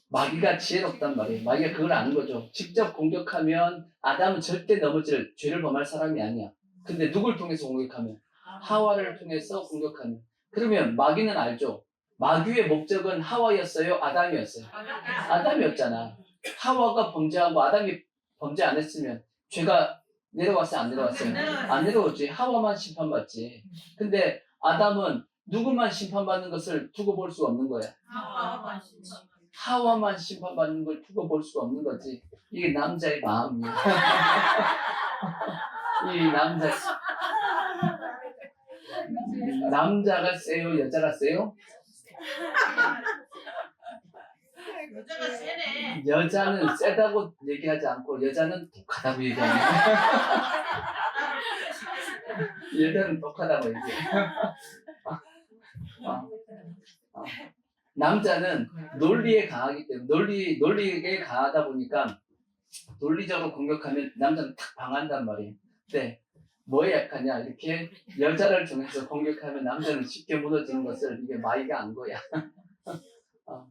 마귀가 지혜롭단 말이에요. 마귀가 그걸 아는 거죠. 직접 공격하면 아담은 절대 넘어질 죄를 범할 사람이 아니야. 근데 누굴 통해서 공격하면? 하와를 통해서 공격하면. 그러면 마귀는 알죠? 마귀의 목적은 하와였어요? 아담이었어요? 아담이었잖아. 하와가 범죄하고 아담이 범죄 안 했으면 죄가 내려왔어요? 안 내려왔어요? 안 내려왔지. 하와만 심판받지. 근데 아담은 누구만 심판받는 것을 두고 볼 수가 없는 거야. 하와만 심판받는 걸 두고 볼 수가 없는 거지. 이게 남자의 마음이야. 이 남자가 세요? 여자가 세요? 여자가 세네. 여자는 세다고 얘기하지 않고 여자는 독하다고 얘기하는 여자는 독하다고 얘기해. 남자는 논리에 강하기 때문에 논리에 강하다 보니까 논리적으로 공격하면 남자는 탁 방한단 말이에요. 근데 뭐에 약하냐? 이렇게 여자를 통해서 공격하면 남자는 쉽게 무너지는 것을 이게 마이가 안 거야.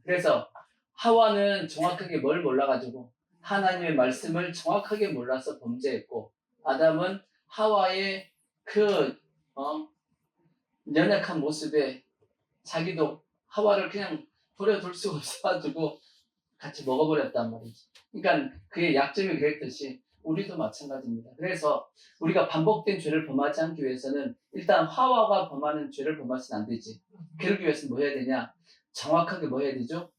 그래서 하와는 정확하게 뭘 몰라가지고 하나님의 말씀을 정확하게 몰라서 범죄했고, 아담은 하와의 그 연약한 모습에 자기도 하와를 그냥 버려둘 수가 없어가지고 같이 먹어버렸단 말이지. 그러니까 그의 약점이 그랬듯이 우리도 마찬가지입니다. 그래서 우리가 반복된 죄를 범하지 않기 위해서는 일단 하와가 범하는 죄를 범하시면 안 되지. 그러기 위해서는 뭐 해야 되냐? 정확하게 뭐 해야 되죠?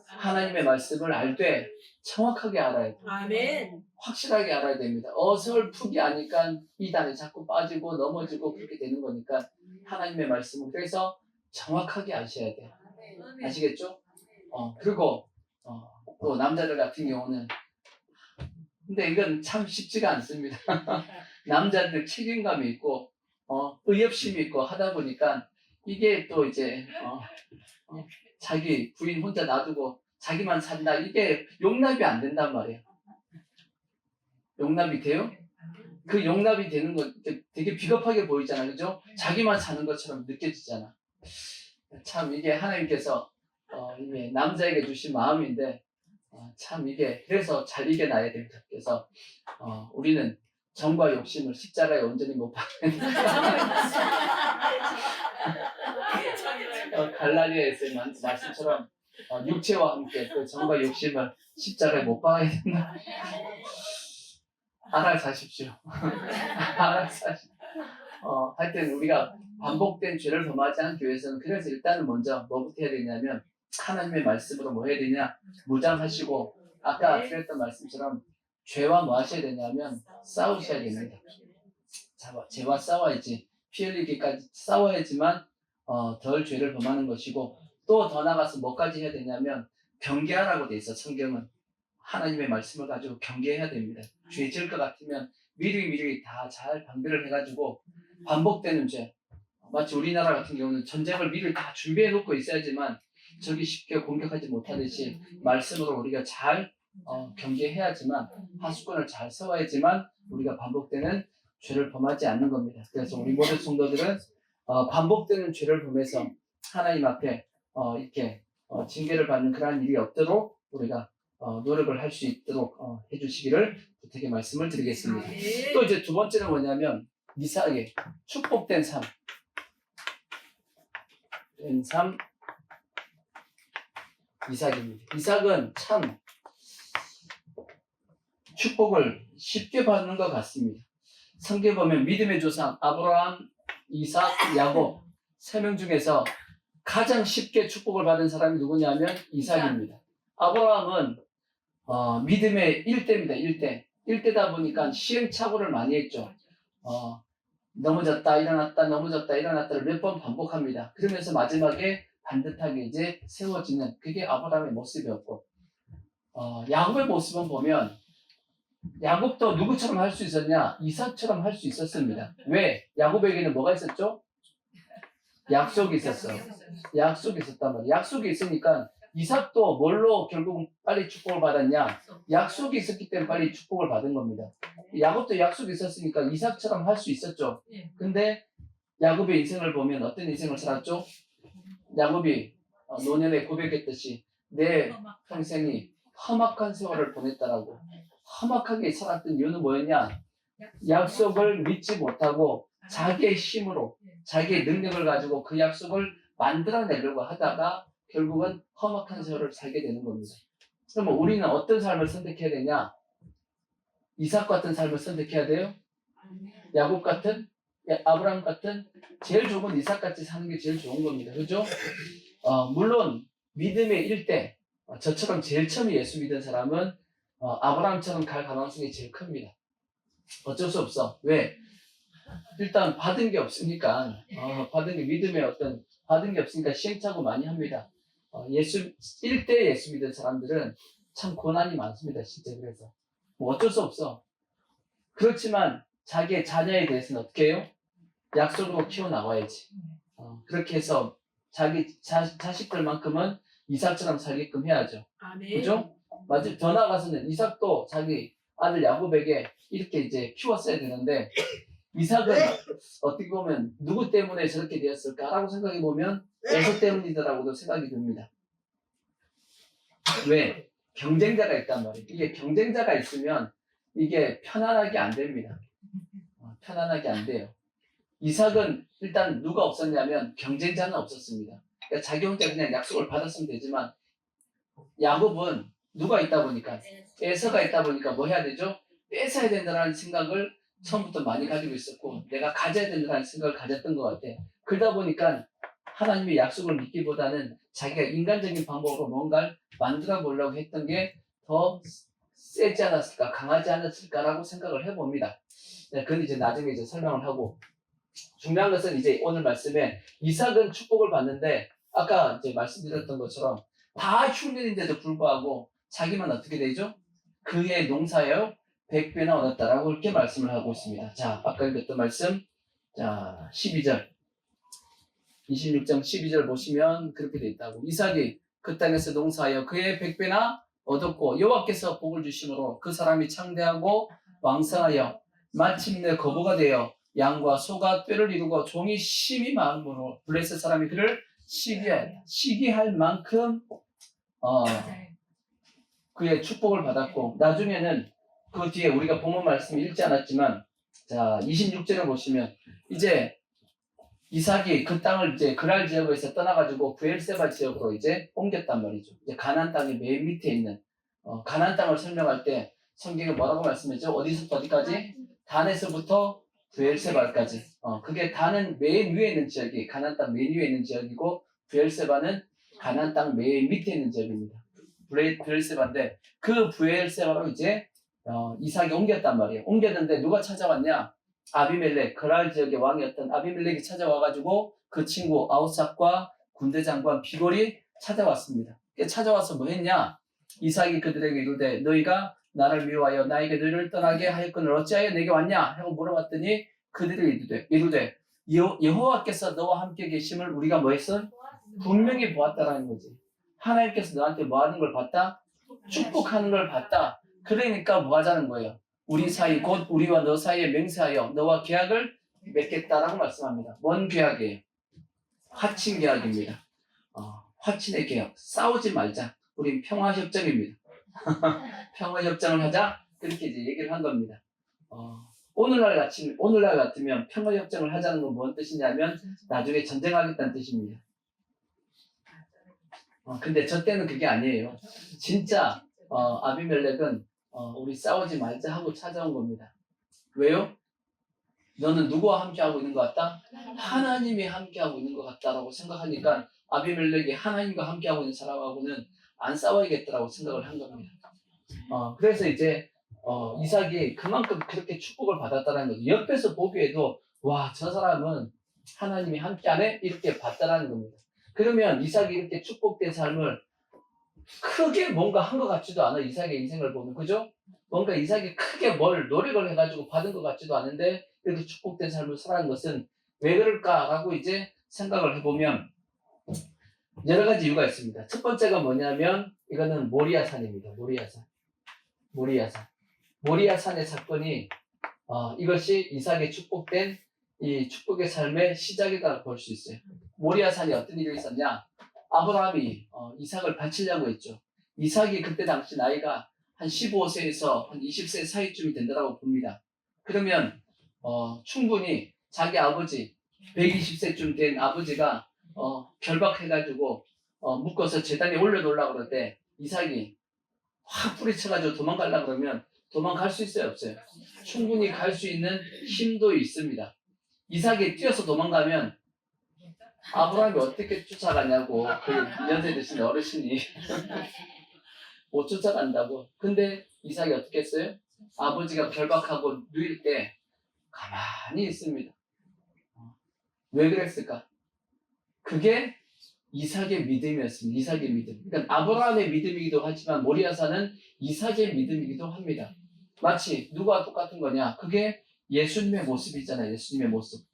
하나님의 말씀을 알 때 정확하게 알아야 돼. 아멘. 확실하게 알아야 됩니다. 어설프게 아니까 이단에 자꾸 빠지고 넘어지고 그렇게 되는 거니까 하나님의 말씀을 그래서 정확하게 아셔야 돼요. 아시겠죠? 그리고 또 남자들 같은 경우는 근데 이건 참 쉽지가 않습니다. 남자들 책임감이 있고 의협심이 있고 하다 보니까 이게 또 이제 자기 부인 혼자 놔두고 자기만 산다 이게 용납이 안 된단 말이에요. 용납이 돼요? 그 용납이 되는 거 되게 비겁하게 보이잖아, 그죠? 자기만 사는 것처럼 느껴지잖아. 참 이게 하나님께서 이게 남자에게 주신 마음인데 참 이게 그래서 잘 이겨놔야 됩니다. 그래서 우리는 정과 욕심을 십자가에 온전히 못 박는 갈라디아에서의 말씀처럼 육체와 함께 그 정과 욕심을 십자가에 못 박아야 된다. 알아 사십시오. 알아 사십시오. 하여튼 우리가 반복된 죄를 범하지 않기 위해서는 그래서 일단은 먼저 뭐부터 해야 되냐면 하나님의 말씀으로 뭐 해야 되냐? 무장하시고 아까 드렸던 말씀처럼 죄와 뭐 하셔야 되냐면 싸우셔야 됩니다. 죄와 싸워야지 피 흘리기까지 싸워야지만 덜 죄를 범하는 것이고 또 더 나가서 뭐까지 해야 되냐면 경계하라고 돼 있어. 성경은 하나님의 말씀을 가지고 경계해야 됩니다. 죄 지을 것 같으면 미리 다 잘 방비를 해가지고 반복되는 죄 마치 우리나라 같은 경우는 전쟁을 미리 다 준비해 놓고 있어야지만 적이 쉽게 공격하지 못하듯이 말씀으로 우리가 잘 경계해야지만 하수권을 잘 세워야지만 우리가 반복되는 죄를 범하지 않는 겁니다. 그래서 우리 모든 성도들은 반복되는 죄를 범해서 하나님 앞에 이렇게 징계를 받는 그러한 일이 없도록 우리가 노력을 할 수 있도록 해주시기를 부탁의 말씀을 드리겠습니다. 또 이제 두 번째는 뭐냐면 이삭의 축복된 삶. 이삭입니다. 이삭은 참 축복을 쉽게 받는 것 같습니다. 성경에 보면 믿음의 조상 아브라함, 이삭, 야곱 3명 중에서 가장 쉽게 축복을 받은 사람이 누구냐면 이삭입니다. 아브라함은 믿음의 1대입니다. 1대다 보니까 시행착오를 많이 했죠. 넘어졌다 일어났다 넘어졌다 일어났다를 몇 번 반복합니다. 그러면서 마지막에 반듯하게 이제 세워지는 그게 아브라함의 모습이었고 야곱의 모습은 보면 야곱도 누구처럼 할 수 있었냐? 이삭처럼 할 수 있었습니다. 왜? 야곱에게는 뭐가 있었죠? 약속이 있었어요. 약속이 있었단 말이에요. 약속이 있으니까 이삭도 뭘로 결국 빨리 축복을 받았냐? 약속이 있었기 때문에 빨리 축복을 받은 겁니다. 야곱도 약속이 있었으니까 이삭처럼 할 수 있었죠. 근데 야곱의 인생을 보면 어떤 인생을 살았죠? 야곱이 노년에 고백했듯이 내 평생이 험악한 세월을 보냈다라고. 험악하게 살았던 이유는 뭐였냐? 약속을 믿지 못하고 자기의 힘으로 자기의 능력을 가지고 그 약속을 만들어내려고 하다가 결국은 험악한 세월을 살게 되는 겁니다. 그러면 우리는 어떤 삶을 선택해야 되냐? 이삭 같은 삶을 선택해야 돼요? 야곱 같은? 아브라함 같은? 제일 좋은 건 이삭같이 사는 게 제일 좋은 겁니다. 그죠? 물론 믿음의 일대, 저처럼 제일 처음 예수 믿은 사람은 아브라함처럼 갈 가능성이 제일 큽니다. 어쩔 수 없어. 왜? 일단 받은 게 없으니까, 받은 게 믿음의 받은 게 없으니까 시행착오 많이 합니다. 일대 예수 믿은 사람들은 참 고난이 많습니다. 실제 그래서. 뭐 어쩔 수 없어. 그렇지만 자기의 자녀에 대해서는 어떻게 해요? 약속으로 키워나가야지. 그렇게 해서 자기 자식들만큼은 이삭처럼 살게끔 해야죠. 그죠? 맞죠? 더 나아가서는 이삭도 자기 아들 야곱에게 이렇게 이제 키웠어야 되는데 이삭은 어떻게 보면 누구 때문에 저렇게 되었을까라고 생각해 보면 에서 때문이더라고도 생각이 듭니다. 왜? 경쟁자가 있단 말이에요. 이게 경쟁자가 있으면 이게 편안하게 안 됩니다. 편안하게 안 돼요. 이삭은 일단 누가 없었냐면 경쟁자는 없었습니다. 그러니까 자기 혼자 그냥 약속을 받았으면 되지만 야곱은 누가 있다 보니까 에서가 있다 보니까 뭐 해야 되죠? 뺏어야 된다는 생각을 처음부터 많이 가지고 있었고 내가 가져야 된다는 생각을 가졌던 것 같아. 그러다 보니까 하나님의 약속을 믿기보다는 자기가 인간적인 방법으로 뭔가를 만들어 보려고 했던 게 더 세지 않았을까, 강하지 않았을까라고 생각을 해봅니다. 네, 그건 이제 나중에 이제 설명을 하고 중요한 것은 이제 오늘 말씀에 이삭은 축복을 받는데 아까 이제 말씀드렸던 것처럼 다 흉년인데도 불구하고 자기만 어떻게 되죠? 그의 농사여 100배나 얻었다라고 이렇게 말씀을 하고 있습니다. 자, 아까 읽었던 말씀, 자 12절, 26장 12절 보시면 그렇게 돼 있다고. 이삭이 그 땅에서 농사하여 그의 100배나 얻었고 여호와께서 복을 주심으로 그 사람이 창대하고 왕성하여 마침내 거부가 되어 양과 소가 뼈를 이루고 종이 심히 많으므로 블레셋 사람이 그를 시기할 만큼 그의 축복을 받았고 나중에는 그 뒤에 우리가 본문 말씀 읽지 않았지만 자 26절을 보시면 이제 이삭이 그 땅을 이제 그랄 지역에서 떠나가지고 브엘세바 지역으로 이제 옮겼단 말이죠. 이제 가나안 땅의 맨 밑에 있는 가나안 땅을 설명할 때 성경에 뭐라고 말씀했죠? 어디서부터 어디까지? 단에서부터 브엘세바까지. 그게 단은 맨 위에 있는 지역이 가나안 땅 맨 위에 있는 지역이고 브엘세바는 가나안 땅 맨 밑에 있는 지역입니다. 브엘세바인데 그 브엘세바로 이제 이삭이 옮겼단 말이에요. 옮겼는데 누가 찾아왔냐? 아비멜렉, 그랄 지역의 왕이었던 아비멜렉이 찾아와가지고 그 친구 아우삭과 군대 장관 비골이 찾아왔습니다. 찾아와서 뭐 했냐? 이삭이 그들에게 이르되 너희가 나를 미워하여 나에게 너희를 떠나게 하였거늘 어찌하여 내게 왔냐? 하고 물어봤더니 그들이 이르되 여호와께서 너와 함께 계심을 우리가 뭐 했어? 분명히 보았다라는 거지. 하나님께서 너한테 뭐 하는 걸 봤다? 축복하는 걸 봤다. 그러니까 뭐 하자는 거예요? 우리 사이 곧 우리와 너 사이에 맹세하여 너와 계약을 맺겠다라고 말씀합니다. 뭔 계약이에요? 화친 계약입니다. 화친의 계약. 싸우지 말자. 우린 평화협정입니다. 평화협정을 하자. 그렇게 이제 얘기를 한 겁니다. 오늘날 같으면 평화협정을 하자는 건 뭔 뜻이냐면 나중에 전쟁하겠다는 뜻입니다. 근데 저 때는 그게 아니에요. 진짜 아비멜렉은 우리 싸우지 말자 하고 찾아온 겁니다. 왜요? 너는 누구와 함께하고 있는 것 같다? 하나님이 함께하고 있는 것 같다라고 생각하니까 아비멜렉이 하나님과 함께하고 있는 사람하고는 안 싸워야겠다라고 생각을 한 겁니다. 그래서 이제 이삭이 그만큼 그렇게 축복을 받았다는 거죠. 옆에서 보기에도 와, 저 사람은 하나님이 함께하네? 이렇게 봤다라는 겁니다. 그러면 이삭이 이렇게 축복된 삶을 크게 뭔가 한 것 같지도 않아. 이삭의 인생을 보면. 그죠? 뭔가 이삭이 크게 뭘 노력을 해가지고 받은 것 같지도 않은데 이렇게 축복된 삶을 살아가는 것은 왜 그럴까라고 이제 생각을 해보면 여러 가지 이유가 있습니다. 첫 번째가 뭐냐면 이거는 모리아산입니다. 모리아산의 사건이 이것이 이삭의 축복된 이 축복의 삶의 시작이라고 볼 수 있어요. 모리아산이 어떤 일이 있었냐? 아브라함이 이삭을 바치려고 했죠. 이삭이 그때 당시 나이가 한 15세에서 한 20세 사이쯤이 된다고 봅니다. 그러면 충분히 자기 아버지 120세쯤 된 아버지가 결박해가지고 묶어서 제단에 올려놓으려고 그럴 때 이삭이 확 뿌리쳐가지고 도망가려고 그러면 도망갈 수 있어요, 없어요? 충분히 갈 수 있는 힘도 있습니다. 이삭이 뛰어서 도망가면 아브라함이 어떻게 쫓아가냐고 그 연세 드신 어르신이 못 쫓아간다고. 근데 이삭이 어떻게 했어요? 아버지가 결박하고 누일 때 가만히 있습니다. 왜 그랬을까? 그게 이삭의 믿음이었습니다. 이삭의 믿음. 그러니까 아브라함의 믿음이기도 하지만 모리아산은 이삭의 믿음이기도 합니다. 마치 누가 똑같은 거냐? 그게 예수님의 모습이잖아요. 예수님의 모습.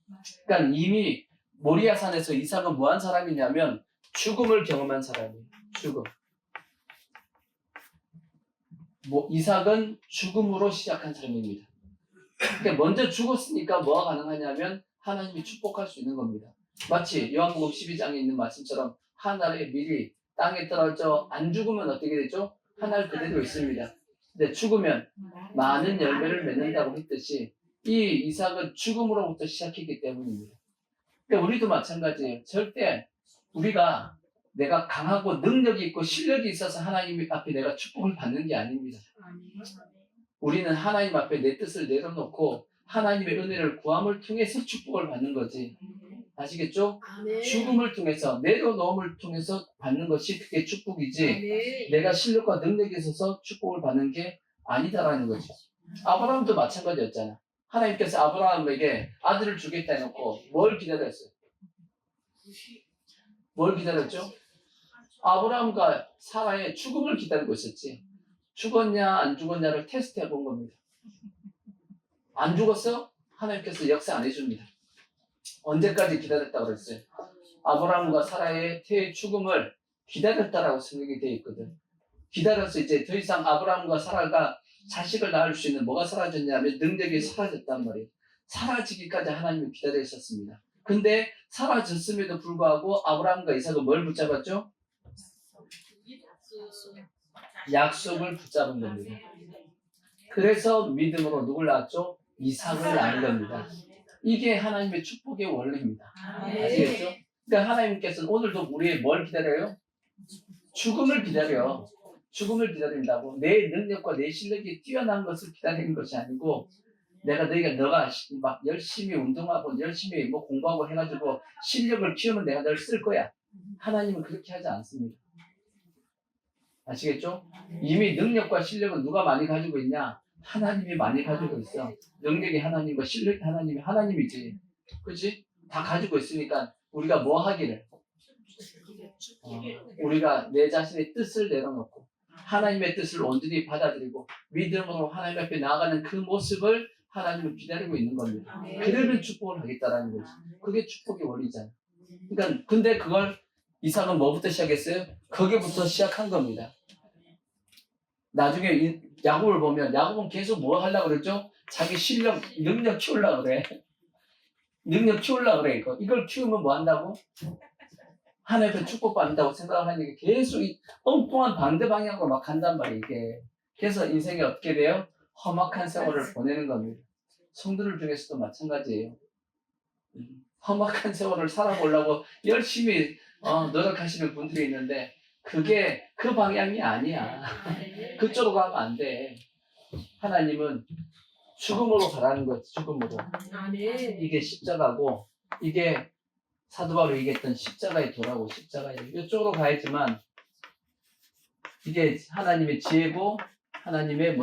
그러니까 이미 모리아산에서 이삭은 뭐한 사람이냐면 죽음을 경험한 사람이에요. 죽음. 이삭은 죽음으로 시작한 사람입니다. 그러니까 먼저 죽었으니까 뭐가 가능하냐면 하나님이 축복할 수 있는 겁니다. 마치 요한복음 12장에 있는 말씀처럼 한 알이 미리 땅에 떨어져 안 죽으면 어떻게 되죠? 한 알 그대로 있습니다. 근데 죽으면 많은 열매를 맺는다고 했듯이 이 이삭은 죽음으로부터 시작했기 때문입니다. 그러니까 우리도 마찬가지예요. 절대 우리가 내가 강하고 능력이 있고 실력이 있어서 하나님 앞에 내가 축복을 받는 게 아닙니다. 우리는 하나님 앞에 내 뜻을 내려놓고 하나님의 은혜를 구함을 통해서 축복을 받는 거지. 아시겠죠? 죽음을 통해서 내려놓음을 통해서 받는 것이 그게 축복이지 내가 실력과 능력이 있어서 축복을 받는 게 아니다라는 거죠. 아브라함도 마찬가지였잖아. 하나님께서 아브라함에게 아들을 주겠다 해놓고 뭘 기다렸어요? 뭘 기다렸죠? 아브라함과 사라의 죽음을 기다리고 있었지. 죽었냐 안 죽었냐를 테스트해 본 겁니다. 안 죽었어? 하나님께서 역사 안 해줍니다. 언제까지 기다렸다고 그랬어요? 아브라함과 사라의 태의 죽음을 기다렸다라고 성경이 되어 있거든. 기다려서 이제 더 이상 아브라함과 사라가 자식을 낳을 수 있는 뭐가 사라졌냐면 능력이 사라졌단 말이에요. 사라지기까지 하나님을 기다려 있었습니다. 근데 사라졌음에도 불구하고 아브라함과 이삭은 뭘 붙잡았죠? 약속을 붙잡은 겁니다. 그래서 믿음으로 누굴 낳았죠? 이삭을 낳은 겁니다. 이게 하나님의 축복의 원리입니다. 아시겠죠? 그러니까 하나님께서는 오늘도 우리의 뭘 기다려요? 죽음을 기다려. 죽음을 기다린다고. 내 능력과 내 실력이 뛰어난 것을 기다리는 것이 아니고 너가 막 열심히 운동하고 열심히 뭐 공부하고 해가지고 실력을 키우면 내가 널 쓸 거야. 하나님은 그렇게 하지 않습니다. 아시겠죠? 이미 능력과 실력은 누가 많이 가지고 있냐? 하나님이 많이 가지고 있어. 능력이 하나님과 실력이 하나님이지. 그치? 다 가지고 있으니까 우리가 뭐 하기를? 우리가 내 자신의 뜻을 내려놓고 하나님의 뜻을 온전히 받아들이고 믿음으로 하나님 앞에 나아가는 그 모습을 하나님은 기다리고 있는 겁니다. 그러면 축복을 하겠다라는 거지. 그게 축복의 원리잖아. 그러니까 근데 그걸 이삭은 뭐부터 시작했어요? 거기부터 시작한 겁니다. 나중에 야곱을 보면 야곱은 계속 뭐 하려고 그랬죠? 자기 실력, 능력 키우려고 그래. 능력 키우려고 그래. 이걸 키우면 뭐 한다고? 하나님께 축복받는다고 생각하니까 계속 이 엉뚱한 반대 방향으로 막 간단 말이에요, 이게. 그래서 인생이 어떻게 돼요? 험악한 세월을 보내는 겁니다. 성도들 중에서도 마찬가지예요. 험악한 세월을 살아보려고 열심히 노력하시는 분들이 있는데 그게 그 방향이 아니야. 그쪽으로 가면 안 돼. 하나님은 죽음으로 가라는 거지, 죽음으로. 이게 십자가고 이게 사도 바울이 얘기했던 십자가의 도라고. 십자가의 이쪽으로 가야지만 이게 하나님의 지혜고 하나님의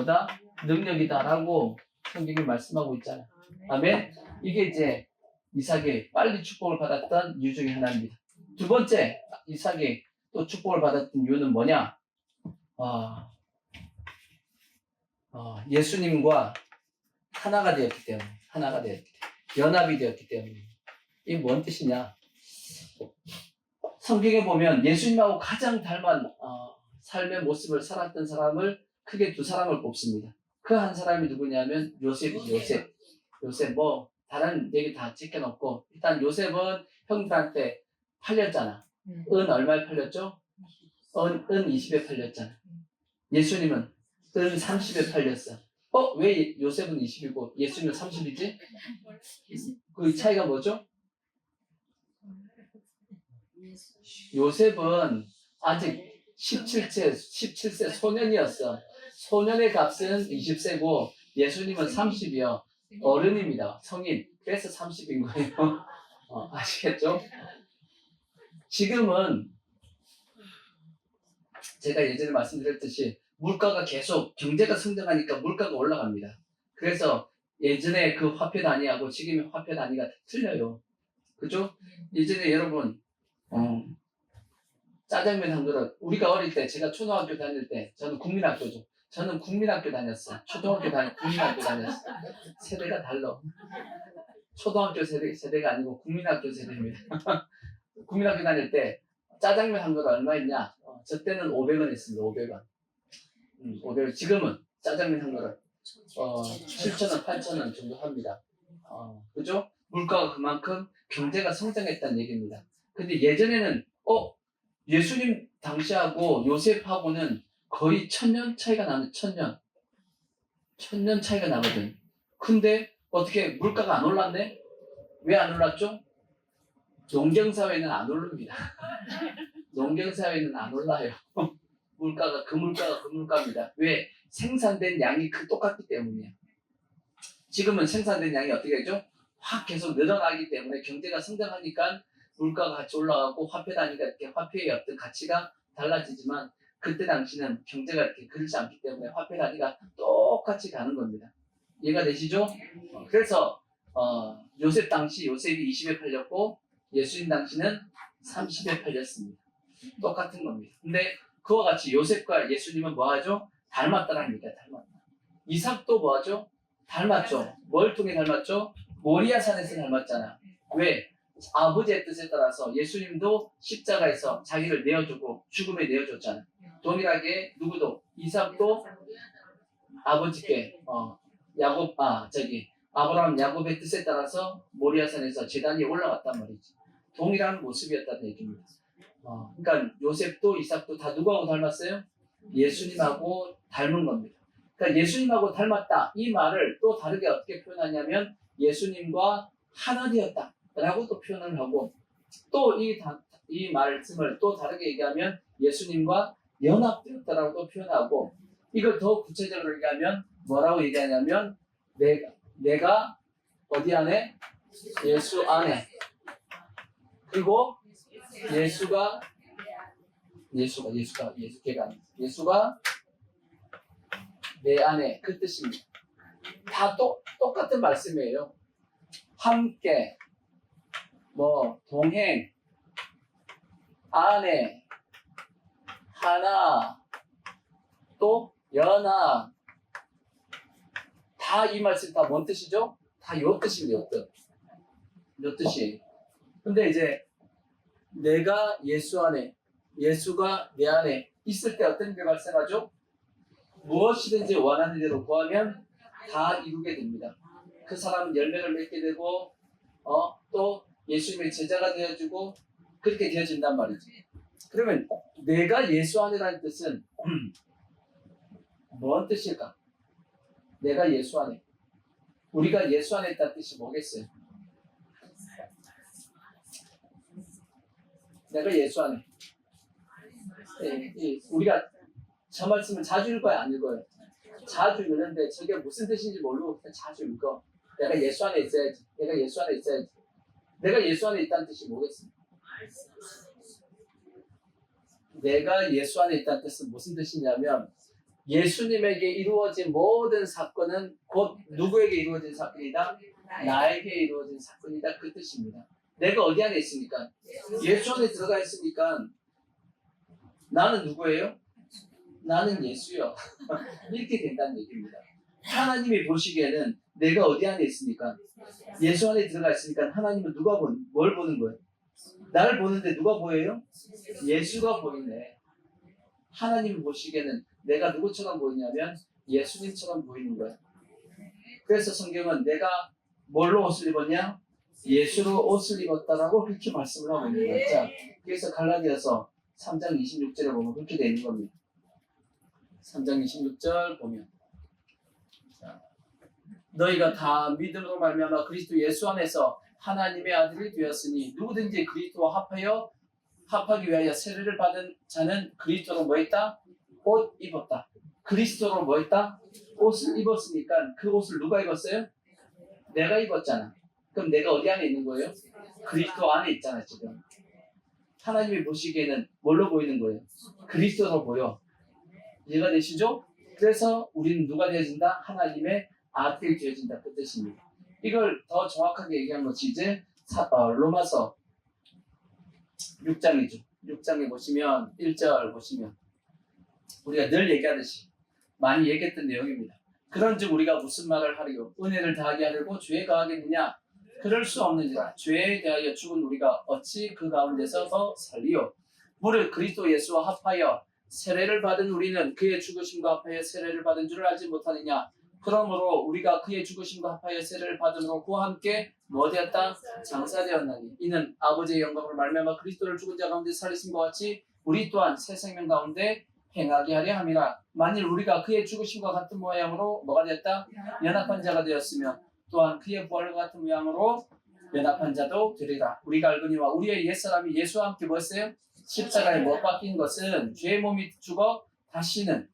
능력이다라고 성경이 말씀하고 있잖아. 아멘. 이게 이제 이삭이 빨리 축복을 받았던 이유 중에 하나입니다. 두 번째, 이삭이 또 축복을 받았던 이유는 뭐냐? 예수님과 하나가 되었기 때문에, 연합이 되었기 때문에. 이게 뭔 뜻이냐? 성경에 보면 예수님하고 가장 닮은 삶의 모습을 살았던 사람을 크게 두 사람을 뽑습니다. 그 한 사람이 누구냐면 요셉이죠. 요셉 다른 얘기 다 지켜놓고 일단 요셉은 형들한테 팔렸잖아. 은 얼마에 팔렸죠? 은 20에 팔렸잖아. 예수님은 은 30에 팔렸어. 왜 요셉은 20이고 예수님은 30이지? 그 차이가 뭐죠? 요셉은 아직 17세 소년이었어. 소년의 값은 20세고 예수님은 30이요. 어른입니다. 성인. 그래서 30인 거예요. 아시겠죠? 지금은 제가 예전에 말씀드렸듯이 물가가 계속 경제가 성장하니까 물가가 올라갑니다. 그래서 예전에 그 화폐 단위하고 지금의 화폐 단위가 틀려요. 그죠? 예전에 여러분 짜장면 한 그릇 우리가 어릴 때 제가 초등학교 다닐 때 저는 국민학교죠. 저는 국민학교 다녔어. 초등학교 국민학교 다녔어. 세대가 달라. 초등학교 세대가 아니고 국민학교 세대입니다. 국민학교 다닐 때 짜장면 한 그릇 얼마였냐? 저 때는 500원 했습니다. 500원. 500원. 지금은 짜장면 한 그릇 7,000원, 8,000원 정도 합니다. 그죠? 물가가 그만큼 경제가 성장했다는 얘기입니다. 근데 예전에는 예수님 당시하고 요셉하고는 거의 1000년 차이가 나는 1000년 차이가 나거든. 근데 어떻게 물가가 안 올랐네? 왜 안 올랐죠? 농경사회는 안 오릅니다. 농경사회는 안 올라요. 물가가 그 물가입니다. 왜? 생산된 양이 똑같기 때문이에요. 지금은 생산된 양이 어떻게 되죠? 확 계속 늘어나기 때문에 경제가 성장하니까 물가가 같이 올라가고 화폐 단위가 이렇게 화폐의 어떤 가치가 달라지지만 그때 당시는 경제가 이렇게 그렇지 않기 때문에 화폐 단위가 똑같이 가는 겁니다. 이해가 되시죠? 그래서 요셉 당시 요셉이 20에 팔렸고 예수님 당시는 30에 팔렸습니다. 똑같은 겁니다. 근데 그와 같이 요셉과 예수님은 뭐하죠? 닮았다라는 얘기가 닮았다. 이삭도 뭐하죠? 닮았죠. 뭘 통해 닮았죠? 모리아산에서 닮았잖아. 왜? 아버지의 뜻에 따라서 예수님도 십자가에서 자기를 내어주고 죽음에 내어줬잖아. 동일하게 누구도 이삭도 아버지께 아브라함 야곱의 뜻에 따라서 모리아산에서 제단 위에 올라갔단 말이지. 동일한 모습이었다는 얘기입니다. 그러니까 요셉도 이삭도 다 누구하고 닮았어요? 예수님하고 닮은 겁니다. 그러니까 예수님하고 닮았다 이 말을 또 다르게 어떻게 표현하냐면 예수님과 하나 되었다 라고 또 표현을 하고 또 이 말씀을 또 다르게 얘기하면 예수님과 연합되었다라고 또 표현하고 이걸 더 구체적으로 얘기하면 뭐라고 얘기하냐면 내가 어디 안에? 예수 안에. 그리고 예수가 내 안에 그 뜻입니다. 다 똑같은 말씀이에요. 함께, 동행, 안에, 하나, 또 연합. 다 이 말씀 다 뭔 뜻이죠? 다 요 뜻입니다. 요 뜻이. 근데 이제 내가 예수 안에, 예수가 내 안에 있을 때 어떤 게 발생하죠? 무엇이든지 원하는 대로 구하면 다 이루게 됩니다. 그 사람은 열매를 맺게 되고 또 예수님의 제자가 되어주고 그렇게 되어진단 말이지. 그러면 내가 예수 안에라는 뜻은 뭔 뜻일까? 내가 예수 안에. 우리가 예수 안에 있다는 뜻이 뭐겠어요? 내가 예수 안에. 우리가 저 말씀을 자주 읽어요, 안 읽어요? 자주 읽는데 저게 무슨 뜻인지 모르고 그냥 자주 읽어. 내가 예수 안에 있어야지. 내가 예수 안에 있어야지. 내가 예수 안에 있다는 뜻이 뭐겠습니까? 내가 예수 안에 있다는 뜻은 무슨 뜻이냐면 예수님에게 이루어진 모든 사건은 곧 누구에게 이루어진 사건이다? 나에게 이루어진 사건이다. 그 뜻입니다. 내가 어디 안에 있습니까? 예수 안에 들어가 있으니까 나는 누구예요? 나는 예수요. 이렇게 된다는 얘기입니다. 하나님이 보시기에는 내가 어디 안에 있습니까? 예수 안에 들어가 있으니까 하나님은 뭘 보는 거예요? 나를 보는데 누가 보여요? 예수가 보이네. 하나님이 보시기에는 내가 누구처럼 보이냐면 예수님처럼 보이는 거예요. 그래서 성경은 내가 뭘로 옷을 입었냐? 예수로 옷을 입었다라고 그렇게 말씀을 하고 있는 거예요. 자, 그래서 갈라디아서 3장 26절에 보면 그렇게 되는 겁니다. 3장 26절 보면 자, 너희가 다 믿음으로 말미암아 그리스도 예수 안에서 하나님의 아들이 되었으니 누구든지 그리스도와 합하기 위하여 세례를 받은 자는 그리스도로 뭐 했다? 옷 입었다. 그리스도로 뭐 했다? 옷을 입었으니까 그 옷을 누가 입었어요? 내가 입었잖아. 그럼 내가 어디 안에 있는 거예요? 그리스도 안에 있잖아 지금. 하나님이 보시기에는 뭘로 보이는 거예요? 그리스도로 보여. 이해가 되시죠? 그래서 우리는 누가 되어진다? 하나님의 아들이 되어진다. 그 뜻입니다. 이걸 더 정확하게 얘기한 것이 이제 로마서 6장이죠. 6장에 보시면 1절 보시면 우리가 늘 얘기하듯이 많이 얘기했던 내용입니다. 그런즉 우리가 무슨 말을 하리요? 은혜를 다하게 하려고 죄에 가하겠느냐? 그럴 수 없느니라. 죄에 대하여 죽은 우리가 어찌 그 가운데서 더 살리요? 무릇 그리스도 예수와 합하여 세례를 받은 우리는 그의 죽으심과 합하여 세례를 받은 줄을 알지 못하느냐? 그러므로 우리가 그의 죽으심과 합하여 세례를 받음으로 그와 함께 뭐 되었다? 장사되었나니 이는 아버지의 영광으로 말미암아 그리스도를 죽은 자 가운데 살리심과 같이 우리 또한 새 생명 가운데 행하게 하려 함이라. 만일 우리가 그의 죽으심과 같은 모양으로 뭐가 되었다? 연합한 자가 되었으면 또한 그의 부활과 같은 모양으로 연합한 자도 되리라. 우리가 알거니와 우리의 옛사람이 예수와 함께 뭐였어요? 십자가에 못 박힌 것은 죄의 몸이 죽어 다시는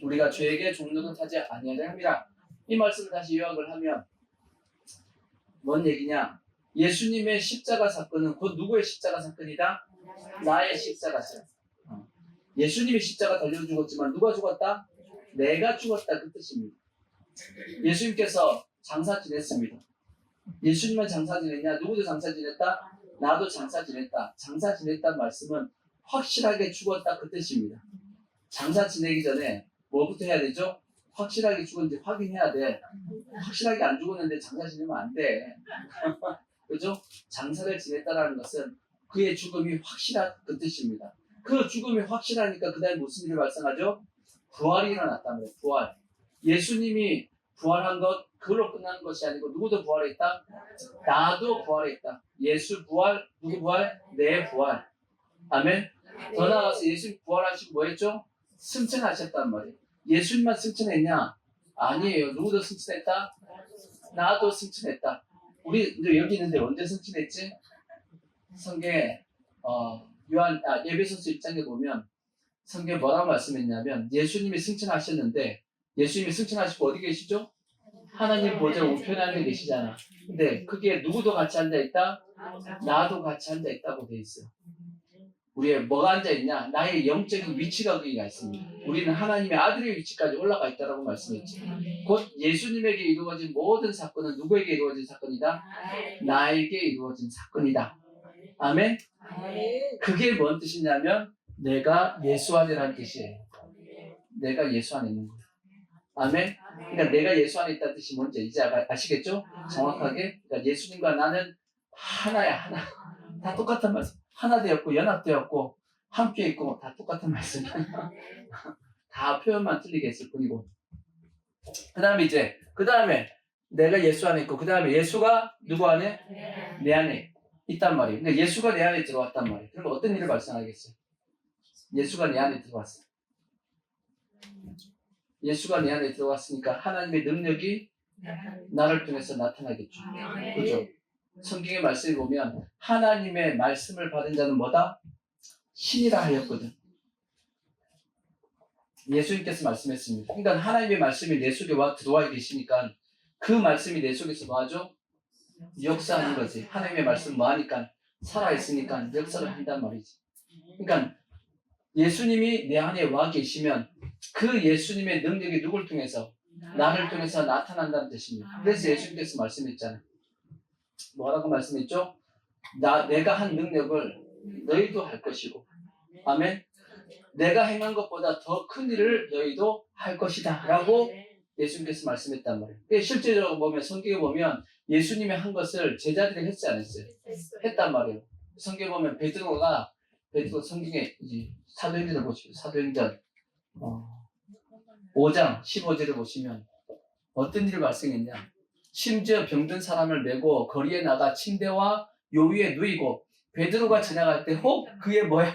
우리가 죄에게 종노릇하지 아니하려 함이라. 이 말씀을 다시 요약을 하면 뭔 얘기냐? 예수님의 십자가 사건은 곧 누구의 십자가 사건이다? 나의 십자가 사건. 예수님이 십자가 달려 죽었지만 누가 죽었다? 내가 죽었다. 그 뜻입니다. 예수님께서 장사 지냈습니다. 예수님은 장사 지냈냐? 누구도 장사 지냈다? 나도 장사 지냈다. 장사 지냈다는 말씀은 확실하게 죽었다. 그 뜻입니다. 장사 지내기 전에 뭐부터 해야 되죠? 확실하게 죽었는지 확인해야 돼. 확실하게 안 죽었는데 장사 지내면 안 돼. 그죠? 장사를 지냈다라는 것은 그의 죽음이 확실한 그 뜻입니다. 그 죽음이 확실하니까 그 다음에 무슨 일이 발생하죠? 부활이 일어났단 말이에요. 부활. 예수님이 부활한 것, 그걸로 끝나는 것이 아니고 누구도 부활했다? 나도 부활했다. 예수 부활, 누구 부활? 내 부활. 아멘. 더 나아가서 예수님 부활하시고 뭐 했죠? 승천하셨단 말이에요. 예수님만 승천했냐? 아니에요. 누구도 승천했다? 나도 승천했다. 우리 여기 있는데 언제 승천했지? 성경에 에베소서 1장에 보면 성경에 뭐라고 말씀했냐면 예수님이 승천하셨는데 예수님이 승천하시고 어디 계시죠? 하나님 보좌 우편에 앉아 계시잖아. 근데 그게 누구도 같이 앉아있다? 나도 같이 앉아있다고 돼 있어요. 우리의 뭐가 앉아있냐? 나의 영적인 위치가 거기가 있습니다. 우리는 하나님의 아들의 위치까지 올라가 있다라고 말씀했죠. 곧 예수님에게 이루어진 모든 사건은 누구에게 이루어진 사건이다? 나에게 이루어진 사건이다. 아멘? 그게 뭔 뜻이냐면 내가 예수 안이라는 뜻이에요. 내가 예수 안에 있는 거예요. 아멘? 그러니까 내가 예수 안에 있다는 뜻이 뭔지 이제 아시겠죠? 정확하게. 그러니까 예수님과 나는 하나야, 하나. 다 똑같은 말씀. 하나 되었고 연합되었고 함께 있고 다 똑같은 말씀. 다 표현만 틀리게 했을 뿐이고. 그 다음에 내가 예수 안에 있고 그 다음에 예수가 누구 안에? 내 안에 있단 말이에요. 근데 예수가 내 안에 들어왔단 말이에요. 그럼 어떤 일을 발생하겠어요? 예수가 내 안에 들어왔어요. 예수가 내 안에 들어왔으니까 하나님의 능력이 나를 통해서 나타나겠죠. 그렇죠? 성경의 말씀을 보면 하나님의 말씀을 받은 자는 뭐다? 신이라 하였거든. 예수님께서 말씀했습니다. 그러니까 하나님의 말씀이 내 속에 들어와 계시니까 그 말씀이 내 속에서 뭐하죠? 역사하는 거지. 하나님의 말씀 뭐하니까? 살아있으니까 역사를 한단 말이지. 그러니까 예수님이 내 안에 와 계시면 그 예수님의 능력이 누굴 통해서? 나를 통해서 나타난다는 뜻입니다. 그래서 예수님께서 말씀했잖아요. 뭐라고 말씀했죠? 내가 한 능력을 너희도 할 것이고, 아멘. 내가 행한 것보다 더 큰 일을 너희도 할 것이다 라고 예수님께서 말씀했단 말이에요. 실제적으로 보면 성경에 보면 예수님이 한 것을 제자들이 했지 않았어요? 했단 말이에요. 성경에 보면 베드로 성경에 사도행전을 보시면 사도행전 5장 15절을 보시면 어떤 일이 발생했냐? 심지어 병든 사람을 메고 거리에 나가 침대와 요 위에 누이고 베드로가 지나갈 때 혹 그의 뭐야?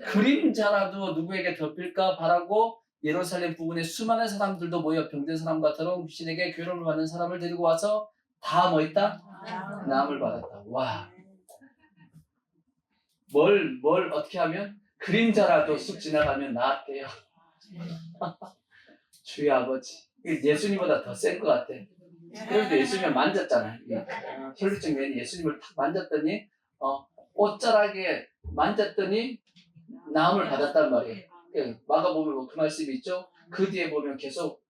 그림자라도 누구에게 덮일까 바라고 예루살렘 부근에 수많은 사람들도 모여 병든 사람과 더러운 귀신에게 괴로움을 받는 사람을 데리고 와서 다 뭐 있다? 나음을 받았다. 와. 뭘 어떻게 하면? 그림자라도 쑥 지나가면 나았대요. 주의 아버지. 예수님보다 더 센 것 같아. 그런데 예수님을 만졌잖아. 혈루증 여인이 예수님을 탁 만졌더니 옷자락에 만졌더니 나음을 받았단 말이에요. 마가복음에 그 말씀이 있죠. 그 뒤에 보면 계속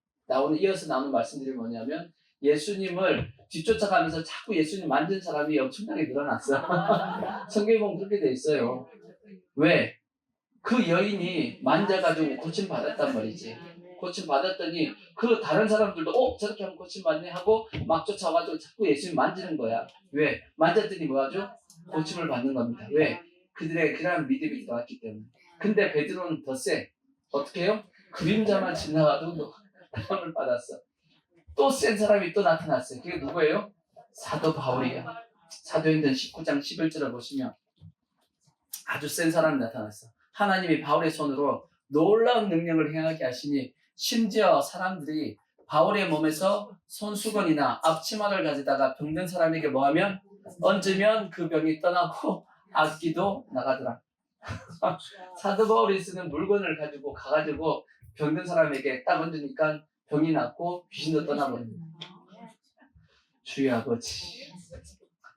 이어서 나오는 말씀들이 뭐냐면 예수님을 뒤쫓아가면서 자꾸 예수님 만진 사람이 엄청나게 늘어났어. 성경에 보면 그렇게 돼 있어요. 왜? 그 여인이 만져가지고 고침 받았단 말이지. 고침 받았더니 그 다른 사람들도 저렇게 하면 고침 받네 하고 막 쫓아와가지고 자꾸 예수님 만지는 거야. 왜? 만졌더니 뭐하죠? 고침을 받는 겁니다. 왜? 그들의 그런 믿음이 나왔기 때문에. 근데 베드로는 더 세. 어떻게 해요? 그림자만 지나가도 나음을 받았어. 또 센 사람이 또 나타났어요. 그게 누구예요? 사도 바울이야. 사도행전 19장 11절을 보시면 아주 센 사람이 나타났어. 하나님이 바울의 손으로 놀라운 능력을 행하게 하시니 심지어 사람들이 바울의 몸에서 손수건이나 앞치마를 가져다가 병든 사람에게 뭐하면 얹으면 그 병이 떠나고 악기도 나가더라. 사도 바울이 쓰는 물건을 가지고 가가지고 병든 사람에게 딱 얹으니까 병이 낫고 귀신도 떠나버립니다. 주의 아버지,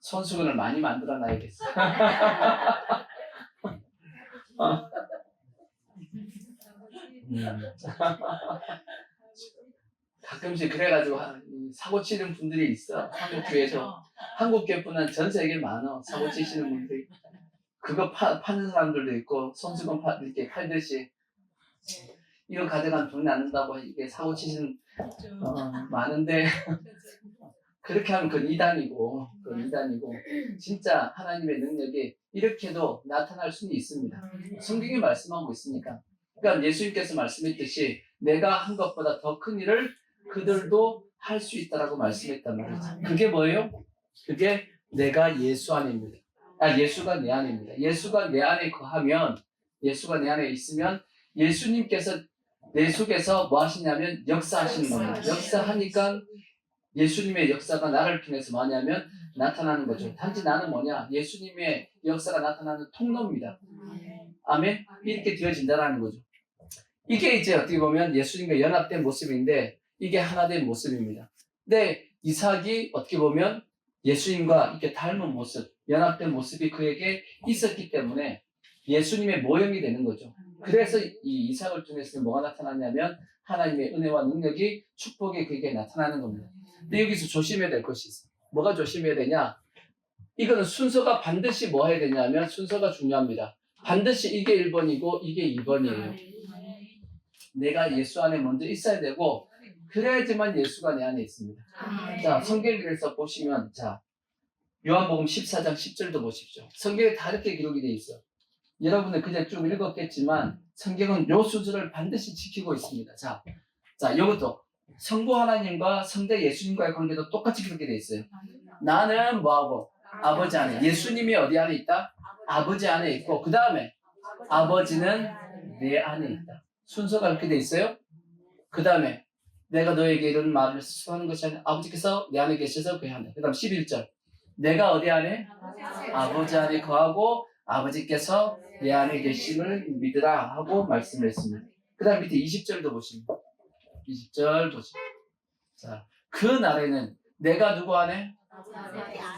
손수건을 많이 만들어 놔야겠어. 가끔씩 그래가지고 사고 치는 분들이 있어. 한국 교회에서. 한국 교회뿐만 전 세계에 많아. 사고 치시는 분들이. 그거 파는 사람들도 있고 손수건 이렇게 팔듯이 이거 가져가면 병 낫는다고 이게 사고 치시는 많은데 그렇게 하면 그건 이단이고 진짜 하나님의 능력이 이렇게도 나타날 수는 있습니다. 성경이 말씀하고 있으니까. 그러니까 예수님께서 말씀했듯이 내가 한 것보다 더 큰 일을 그들도 할 수 있다라고 말씀했단 말이죠. 그게 뭐예요? 그게 내가 예수 안입니다. 예수가 내 안입니다. 예수가 내 안에 거하면, 예수가 내 안에 있으면 예수님께서 내 속에서 뭐 하시냐면 역사하시는 겁니다. 역사하니까 예수님의 역사가 나를 통해서 뭐냐면 나타나는 거죠. 단지 나는 뭐냐? 예수님의 역사가 나타나는 통로입니다. 아멘? 이렇게 되어진다라는 거죠. 이게 이제 어떻게 보면 예수님과 연합된 모습인데 이게 하나 된 모습입니다. 근데 이삭이 어떻게 보면 예수님과 이렇게 닮은 모습, 연합된 모습이 그에게 있었기 때문에 예수님의 모형이 되는 거죠. 그래서 이 이삭을 통해서 뭐가 나타나냐면 하나님의 은혜와 능력이 축복이 그에게 나타나는 겁니다. 근데 여기서 조심해야 될 것이 있어요. 뭐가 조심해야 되냐? 이거는 순서가 반드시 뭐 해야 되냐면 순서가 중요합니다. 반드시 이게 1번이고 이게 2번이에요. 내가 예수 안에 먼저 있어야 되고 그래야지만 예수가 내 안에 있습니다. 자, 성경을 그래서 보시면 자 요한복음 14장 10절도 보십시오. 성경에 다 이렇게 기록이 되어 있어요. 여러분은 그냥 쭉 읽었겠지만 성경은 요 수준을 반드시 지키고 있습니다. 자, 이것도 성부 하나님과 성자 예수님과의 관계도 똑같이 그렇게 되어 있어요. 나는 뭐하고? 아버지 안에. 예수님이 어디 안에 있다? 아버지 안에 있고 그 다음에 아버지는 내 안에 있다. 순서가 그렇게 되어 있어요. 그 다음에 내가 너에게 이런 말을 수하는 것이 아니라 아버지께서 내 안에 계셔서 그해야 한다. 그 다음 11절 내가 어디 안에? 아버지 안에 거하고 아버지께서 내 안에 계심을 믿으라 하고 말씀을 했습니다. 그 다음 밑에 20절도 보시면 20절 보시면 자, 그 날에는 내가 누구 안에?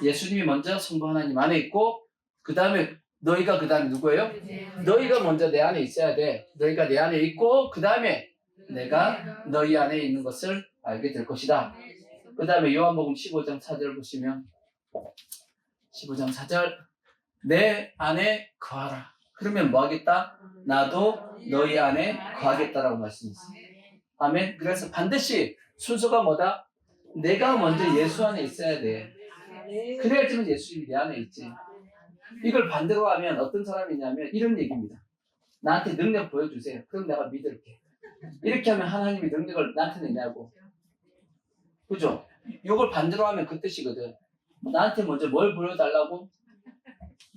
예수님이 먼저 성부 하나님 안에 있고 그 다음에 너희가 그 다음에 누구예요? 너희가 먼저 내 안에 있어야 돼. 너희가 내 안에 있고 그 다음에 내가 너희 안에 있는 것을 알게 될 것이다. 그 다음에 요한복음 15장 4절 보시면 15장 4절 내 안에 거하라. 그러면 뭐 하겠다? 나도 너희 안에 거하겠다라고 말씀했어요. 아멘. 그래서 반드시 순서가 뭐다? 내가 먼저 예수 안에 있어야 돼. 그래야지만 예수님이 내 안에 있지. 이걸 반대로 하면 어떤 사람이냐면 이런 얘기입니다. 나한테 능력 보여주세요. 그럼 내가 믿을게. 이렇게 하면 하나님이 능력을 나타내냐고. 그죠? 이걸 반대로 하면 그 뜻이거든. 나한테 먼저 뭘 보여달라고?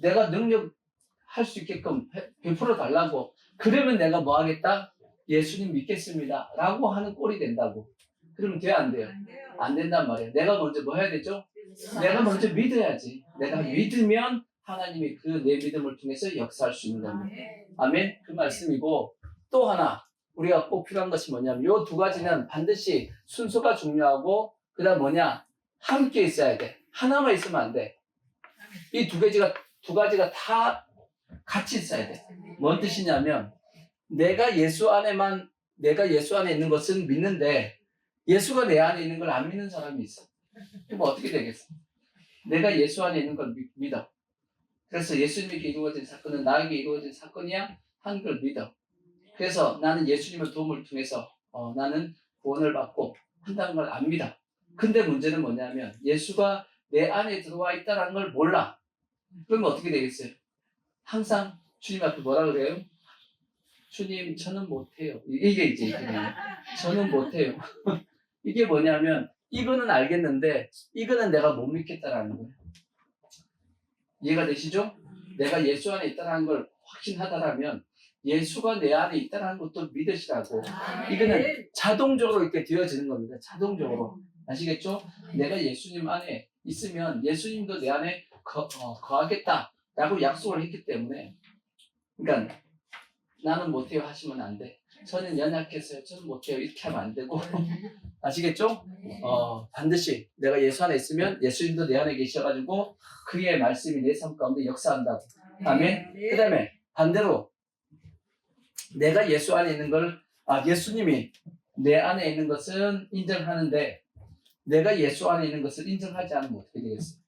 내가 능력 할 수 있게끔 베풀어 달라고. 그러면 내가 뭐 하겠다? 예수님 믿겠습니다 라고 하는 꼴이 된다고. 그러면 돼요 안 돼요? 안 돼요. 안 된단 말이에요. 내가 먼저 뭐 해야 되죠? 내가 먼저 믿어야지. 내가 믿으면 하나님이 그 내 믿음을 통해서 역사할 수 있는 겁니다. 아멘. 그 말씀이고, 또 하나 우리가 꼭 필요한 것이 뭐냐면 이 두 가지는 반드시 순서가 중요하고, 그 다음 뭐냐, 함께 있어야 돼. 하나만 있으면 안 돼. 이 두 가지가 다 같이 있어야 돼. 뭔 뜻이냐면 내가 예수 안에 있는 것은 믿는데 예수가 내 안에 있는 걸 안 믿는 사람이 있어. 그럼 어떻게 되겠어? 내가 예수 안에 있는 걸 믿어. 그래서 예수님에게 이루어진 사건은 나에게 이루어진 사건이야 하는 걸 믿어. 그래서 나는 예수님의 도움을 통해서 나는 구원을 받고 한다는 걸 안 믿어. 근데 문제는 뭐냐면 예수가 내 안에 들어와 있다는 걸 몰라. 그러면 어떻게 되겠어요? 항상 주님 앞에 뭐라 그래요? 주님, 저는 못해요. 이게 이제 이거예요. 저는 못해요. 이게 뭐냐면 이거는 알겠는데 이거는 내가 못 믿겠다라는 거예요. 이해가 되시죠? 내가 예수 안에 있다는 걸 확신하다라면 예수가 내 안에 있다는 것도 믿으시라고. 이거는 자동적으로 이렇게 되어지는 겁니다. 자동적으로. 아시겠죠? 내가 예수님 안에 있으면 예수님도 내 안에 거하겠다라고 약속을 했기 때문에, 그러니까 나는 못해요 하시면 안 돼. 저는 연약해서요. 저는 못해요. 이렇게 하면 안 되고. 아시겠죠? 반드시 내가 예수 안에 있으면 예수님도 내 안에 계셔가지고 그의 말씀이 내 삶 가운데 역사한다고. 아멘. 그 다음에 반대로 내가 예수 안에 있는 걸, 예수님이 내 안에 있는 것은 인정하는데 내가 예수 안에 있는 것을 인정하지 않으면 어떻게 되겠어요?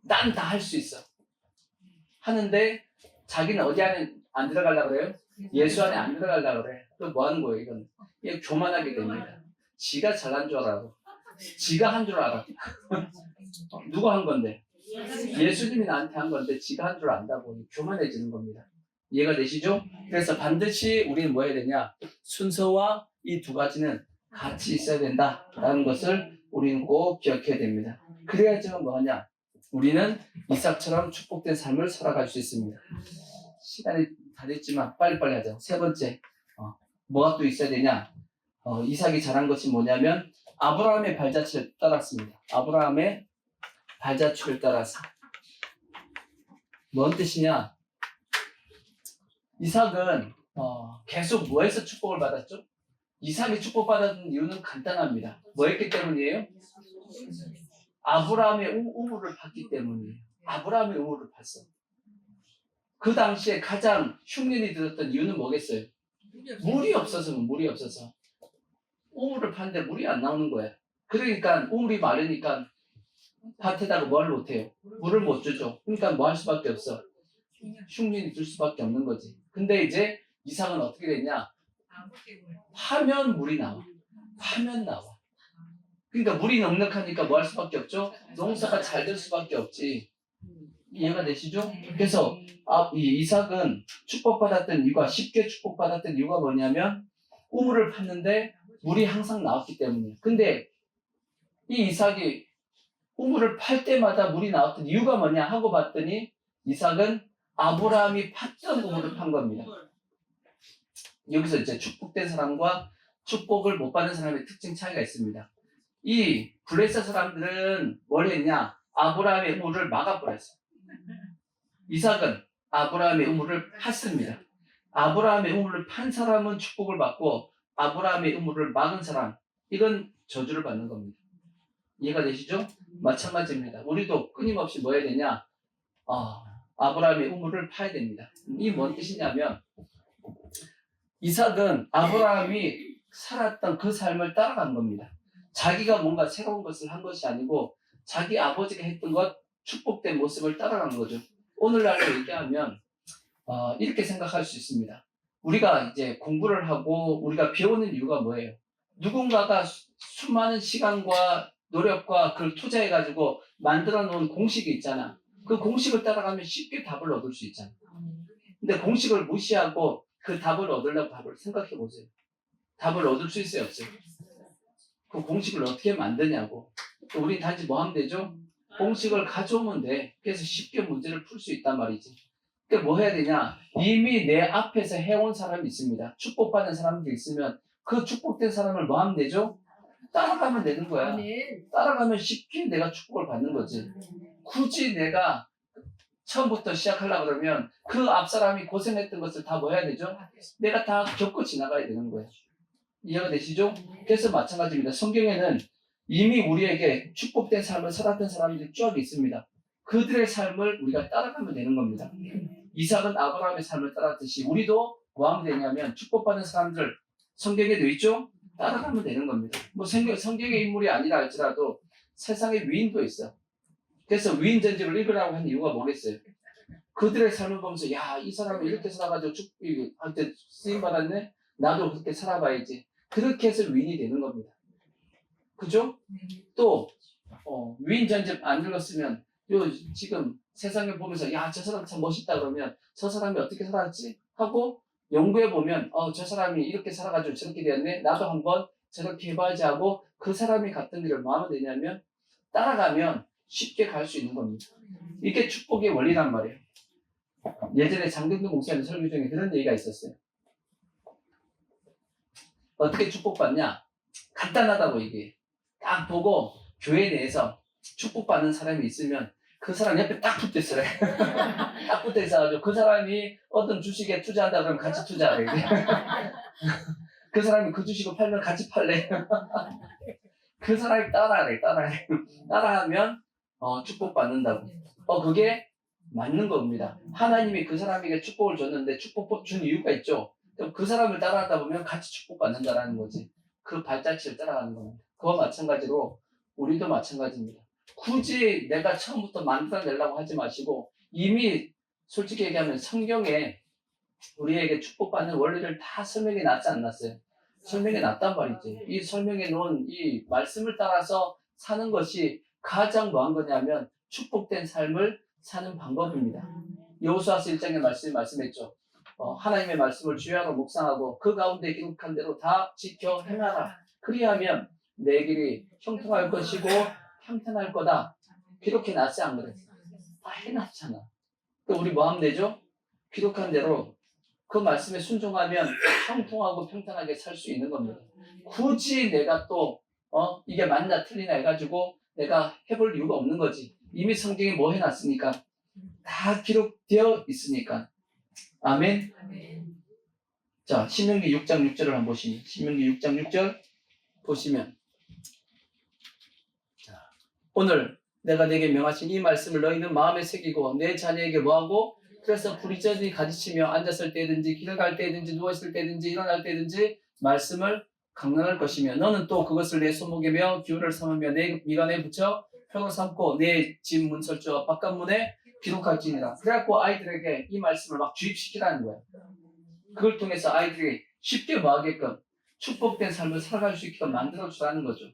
난 다 할 수 있어. 하는데 자기는 어디 안에 안 들어가려고 그래요? 예수 안에 안 들어가려고 그래. 그럼 뭐 하는 거예요, 이건? 이게 교만하게 됩니다. 지가 잘한 줄 알아. 지가 한 줄 알아. 누가 한 건데? 예수님이 나한테 한 건데 지가 한 줄 안다고 교만해지는 겁니다. 이해가 되시죠? 그래서 반드시 우리는 뭐 해야 되냐? 순서와 이 두 가지는 같이 있어야 된다라는 것을 우리는 꼭 기억해야 됩니다. 그래야지만 뭐하냐? 우리는 이삭처럼 축복된 삶을 살아갈 수 있습니다. 시간이 다 됐지만 빨리빨리 하자. 세 번째, 뭐가 또 있어야 되냐? 이삭이 잘한 것이 뭐냐면 아브라함의 발자취를 따랐습니다. 아브라함의 발자취를 따라서. 뭔 뜻이냐? 이삭은 계속 뭐에서 축복을 받았죠? 이삭이 축복받았던 이유는 간단합니다. 뭐 했기 때문이에요? 아브라함의 우물을 팠기 때문이에요. 아브라함의 우물을 팠어. 그 당시에 가장 흉년이 들었던 이유는 뭐겠어요? 물이 없어서. 우물을 팠는데 물이 안 나오는 거야. 그러니까 우물이 마르니까 밭에다가 뭘 못해요? 물을 못 주죠. 그러니까 뭐 할 수밖에 없어? 흉년이 들 수밖에 없는 거지. 근데 이제 이삭은 어떻게 됐냐? 파면 물이 나와. 파면 나와. 그러니까 물이 넉넉하니까 뭐 할 수밖에 없죠? 농사가 잘 될 수밖에 없지. 이해가 되시죠? 그래서 이 이삭은 축복받았던 이유가, 쉽게 축복받았던 이유가 뭐냐면 우물을 팠는데 물이 항상 나왔기 때문이에요. 근데 이 이삭이 우물을 팔 때마다 물이 나왔던 이유가 뭐냐 하고 봤더니 이삭은 아브라함이 팠던 우물을 판 겁니다. 여기서 이제 축복된 사람과 축복을 못 받는 사람의 특징 차이가 있습니다. 이 블레셋 사람들은 뭘 했냐? 아브라함의 우물을 막아버렸어요. 이삭은 아브라함의 우물을 팠습니다. 아브라함의 우물을 판 사람은 축복을 받고 아브라함의 우물을 막은 사람, 이건 저주를 받는 겁니다. 이해가 되시죠? 마찬가지입니다. 우리도 끊임없이 뭐 해야 되냐? 아브라함의 우물을 파야 됩니다. 이게 뭔 뜻이냐면 이삭은 아브라함이 살았던 그 삶을 따라간 겁니다. 자기가 뭔가 새로운 것을 한 것이 아니고 자기 아버지가 했던 것, 축복된 모습을 따라간 거죠. 오늘날로 얘기하면 이렇게 생각할 수 있습니다. 우리가 이제 공부를 하고 우리가 배우는 이유가 뭐예요? 누군가가 수많은 시간과 노력과 그걸 투자해가지고 만들어 놓은 공식이 있잖아. 그 공식을 따라가면 쉽게 답을 얻을 수 있잖아. 근데 공식을 무시하고 그 답을 얻으려고 답을 생각해 보세요. 답을 얻을 수 있어요, 없어요? 그 공식을 어떻게 만드냐고. 우리 단지 뭐 하면 되죠? 공식을 가져오면 돼. 그래서 쉽게 문제를 풀 수 있단 말이지. 그러니까 뭐 해야 되냐? 이미 내 앞에서 해온 사람이 있습니다. 축복받은 사람들이 있으면 그 축복된 사람을 뭐 하면 되죠? 따라가면 되는 거야. 아멘. 따라가면 쉽게 내가 축복을 받는 거지. 굳이 내가 처음부터 시작하려고 그러면 그 앞 사람이 고생했던 것을 다 뭐 해야 되죠? 내가 다 겪고 지나가야 되는 거예요. 이해가 되시죠? 그래서 마찬가지입니다. 성경에는 이미 우리에게 축복된 삶을 살았던 사람들이 쭉 있습니다. 그들의 삶을 우리가 따라가면 되는 겁니다. 이삭은 아브라함의 삶을 따랐듯이 우리도 뭐 하면 되냐면 축복받은 사람들 성경에 돼 있죠? 따라가면 되는 겁니다. 뭐 성경의 인물이 아니라 할지라도 세상에 위인도 있어. 그래서 위인 전집을 읽으라고 한 이유가 뭐겠어요? 그들의 삶을 보면서 야, 이 사람이 이렇게 살아가지고 축복한테 쓰임 받았네? 나도 그렇게 살아봐야지. 그렇게 해서 위인이 되는 겁니다. 그죠? 또 위인 전집 안 읽었으면 지금 세상을 보면서 야, 저 사람 참 멋있다 그러면 저 사람이 어떻게 살았지? 하고 연구해 보면 저 사람이 이렇게 살아가지고 저렇게 되었네. 나도 한번 저렇게 해봐야지 하고 그 사람이 갔던 길을 뭐 하면 되냐면 따라가면 쉽게 갈 수 있는 겁니다. 이게 축복의 원리란 말이에요. 예전에 장경도 목사님 설교 중에 그런 얘기가 있었어요. 어떻게 축복받냐? 간단하다고 얘기해. 딱 보고 교회 내에서 축복받는 사람이 있으면 그 사람 옆에 딱 붙어 있어요. 딱 붙어 있어가지고 그 사람이 어떤 주식에 투자한다 그러면 같이 투자해. 그 사람이 그 주식을 팔면 같이 팔래. 그 사람이 따라하래. 따라하면 축복받는다고. 그게 맞는 겁니다. 하나님이 그 사람에게 축복을 줬는데 축복 준 이유가 있죠. 그럼 그 사람을 따라하다 보면 같이 축복받는다라는 거지. 그 발자취를 따라가는 겁니다. 그와 마찬가지로 우리도 마찬가지입니다. 굳이 내가 처음부터 만들어내려고 하지 마시고 이미 솔직히 얘기하면 성경에 우리에게 축복받는 원리를 다 설명해 놨지 않았어요? 설명해 놨단 말이지. 이 설명해 놓은 이 말씀을 따라서 사는 것이 가장 뭐한 거냐면 축복된 삶을 사는 방법입니다. 여호수아서 1장의 말씀했죠. 하나님의 말씀을 주야로 묵상하고 그 가운데 기록한 대로 다 지켜 행하라. 그리하면 내 길이 형통할 것이고 평탄할 거다. 기록해 놨지 안 그래? 다 해놨잖아. 그럼 우리 뭐 하면 되죠? 기록한 대로 그 말씀에 순종하면 형통하고 평탄하게 살 수 있는 겁니다. 굳이 내가 또 이게 맞나 틀리나 해가지고 내가 해볼 이유가 없는 거지. 이미 성경에 뭐 해놨으니까 다 기록되어 있으니까. 아멘. 자, 신명기 6장 6절을 한번 보시면 신명기 6장 6절 보시면 오늘 내가 내게 명하신 이 말씀을 너희는 마음에 새기고 내 자녀에게 뭐하고 그래서 부리자니 가지치며 앉았을 때든지 길을 갈 때든지 누워있을 때든지 일어날 때든지 말씀을 강론할 것이며 너는 또 그것을 내 손목에 메어 기호를 삼으며 내 미간에 붙여 표로 삼고 내 집 문설주와 바깥문에 기록할지니라. 그래갖고 아이들에게 이 말씀을 막 주입시키라는 거야. 그걸 통해서 아이들이 쉽게 뭐하게끔 축복된 삶을 살아갈 수 있게끔 만들어주라는 거죠.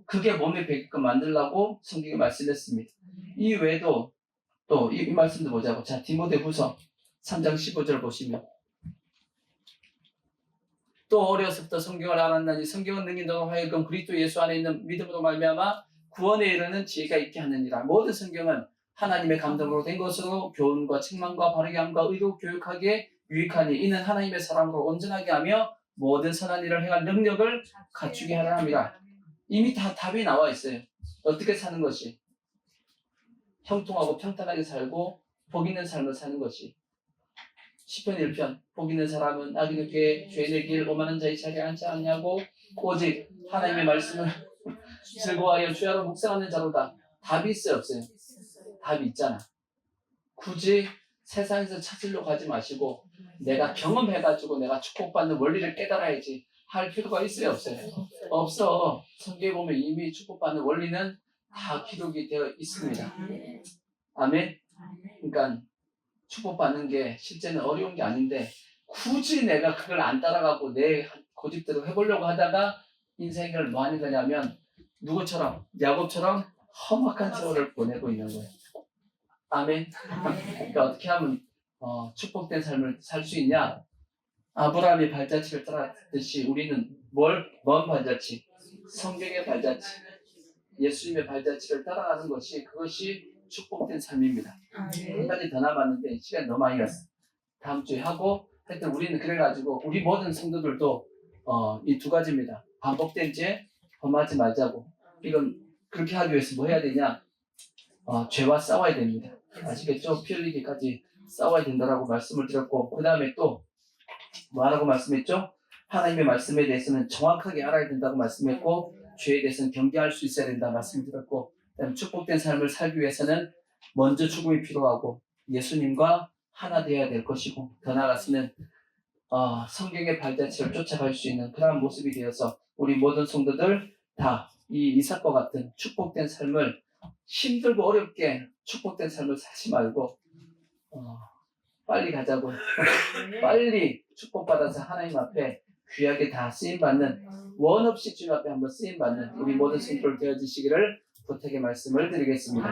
그게 몸에 배게끔 만들라고 성경에 말씀했습니다. 이 외에도 또 이 말씀도 보자고. 자, 디모데후서 3장 15절 보시면 또 어려서부터 성경을 알았나니 성경은 능히 너로 하여금 그리스도 예수 안에 있는 믿음으로 말미암아 구원에 이르는 지혜가 있게 하느니라. 모든 성경은 하나님의 감동으로 된 것으로 교훈과 책망과 바르게 함과 의로 교육하기에 유익하니 이는 하나님의 사람으로 온전하게 하며 모든 선한 일을 행할 능력을 갖추게 하려 함이라. 이미 다 답이 나와 있어요. 어떻게 사는 것이 형통하고 평탄하게 살고 복 있는 삶을 사는 것이. 시편 1편 복 있는 사람은 악인의 꾀에 죄인의 길 오만한 자의 자리에 앉지 않냐고 오직 하나님의 말씀을 즐거워하여 주야로 묵상하는 자로다. 답이 있어요 없어요? 답이 있잖아. 굳이 세상에서 찾으려고 하지 마시고 내가 경험해가지고 내가 축복받는 원리를 깨달아야지 할 필요가 있어요 없어요? 없어. 성경에 보면 이미 축복받는 원리는 다 기록이 되어 있습니다. 아멘. 그러니까 축복받는 게 실제는 어려운 게 아닌데 굳이 내가 그걸 안 따라가고 내 고집대로 해보려고 하다가 인생을 뭐 하는 거냐면 누구처럼? 야곱처럼 험악한 세월을 보내고 있는 거예요. 아멘. 그러니까 어떻게 하면 축복된 삶을 살 수 있냐? 아브라함의 발자취를 따랐듯이 우리는 뭔 발자취? 성경의 발자취, 예수님의 발자취를 따라가는 것이 그것이 축복된 삶입니다. 한 가지 더 남았는데 시간이 너무 많이 갔어. 다음 주에 하고 하여튼 우리는 그래가지고 우리 모든 성도들도 이 두 가지입니다. 반복된 죄 범하지 말자고. 이건 그렇게 하기 위해서 뭐 해야 되냐? 죄와 싸워야 됩니다. 아시겠죠? 피 흘리기까지 싸워야 된다라고 말씀을 드렸고 그 다음에 또 뭐하라고 말씀했죠? 하나님의 말씀에 대해서는 정확하게 알아야 된다고 말씀했고 죄에 대해서는 경계할 수 있어야 된다 말씀드렸고 그다음에 축복된 삶을 살기 위해서는 먼저 죽음이 필요하고 예수님과 하나 되어야 될 것이고 더 나아가서는 성경의 발자취를 쫓아갈 수 있는 그러한 모습이 되어서 우리 모든 성도들 다 이 이삭과 같은 축복된 삶을 힘들고 어렵게 축복된 삶을 살지 말고 빨리 가자고 빨리 축복받아서 하나님 앞에 귀하게 다 쓰임받는 원 없이 주님 앞에 한번 쓰임받는 우리 모든 성도들 되어지시기를 부탁의 말씀을 드리겠습니다.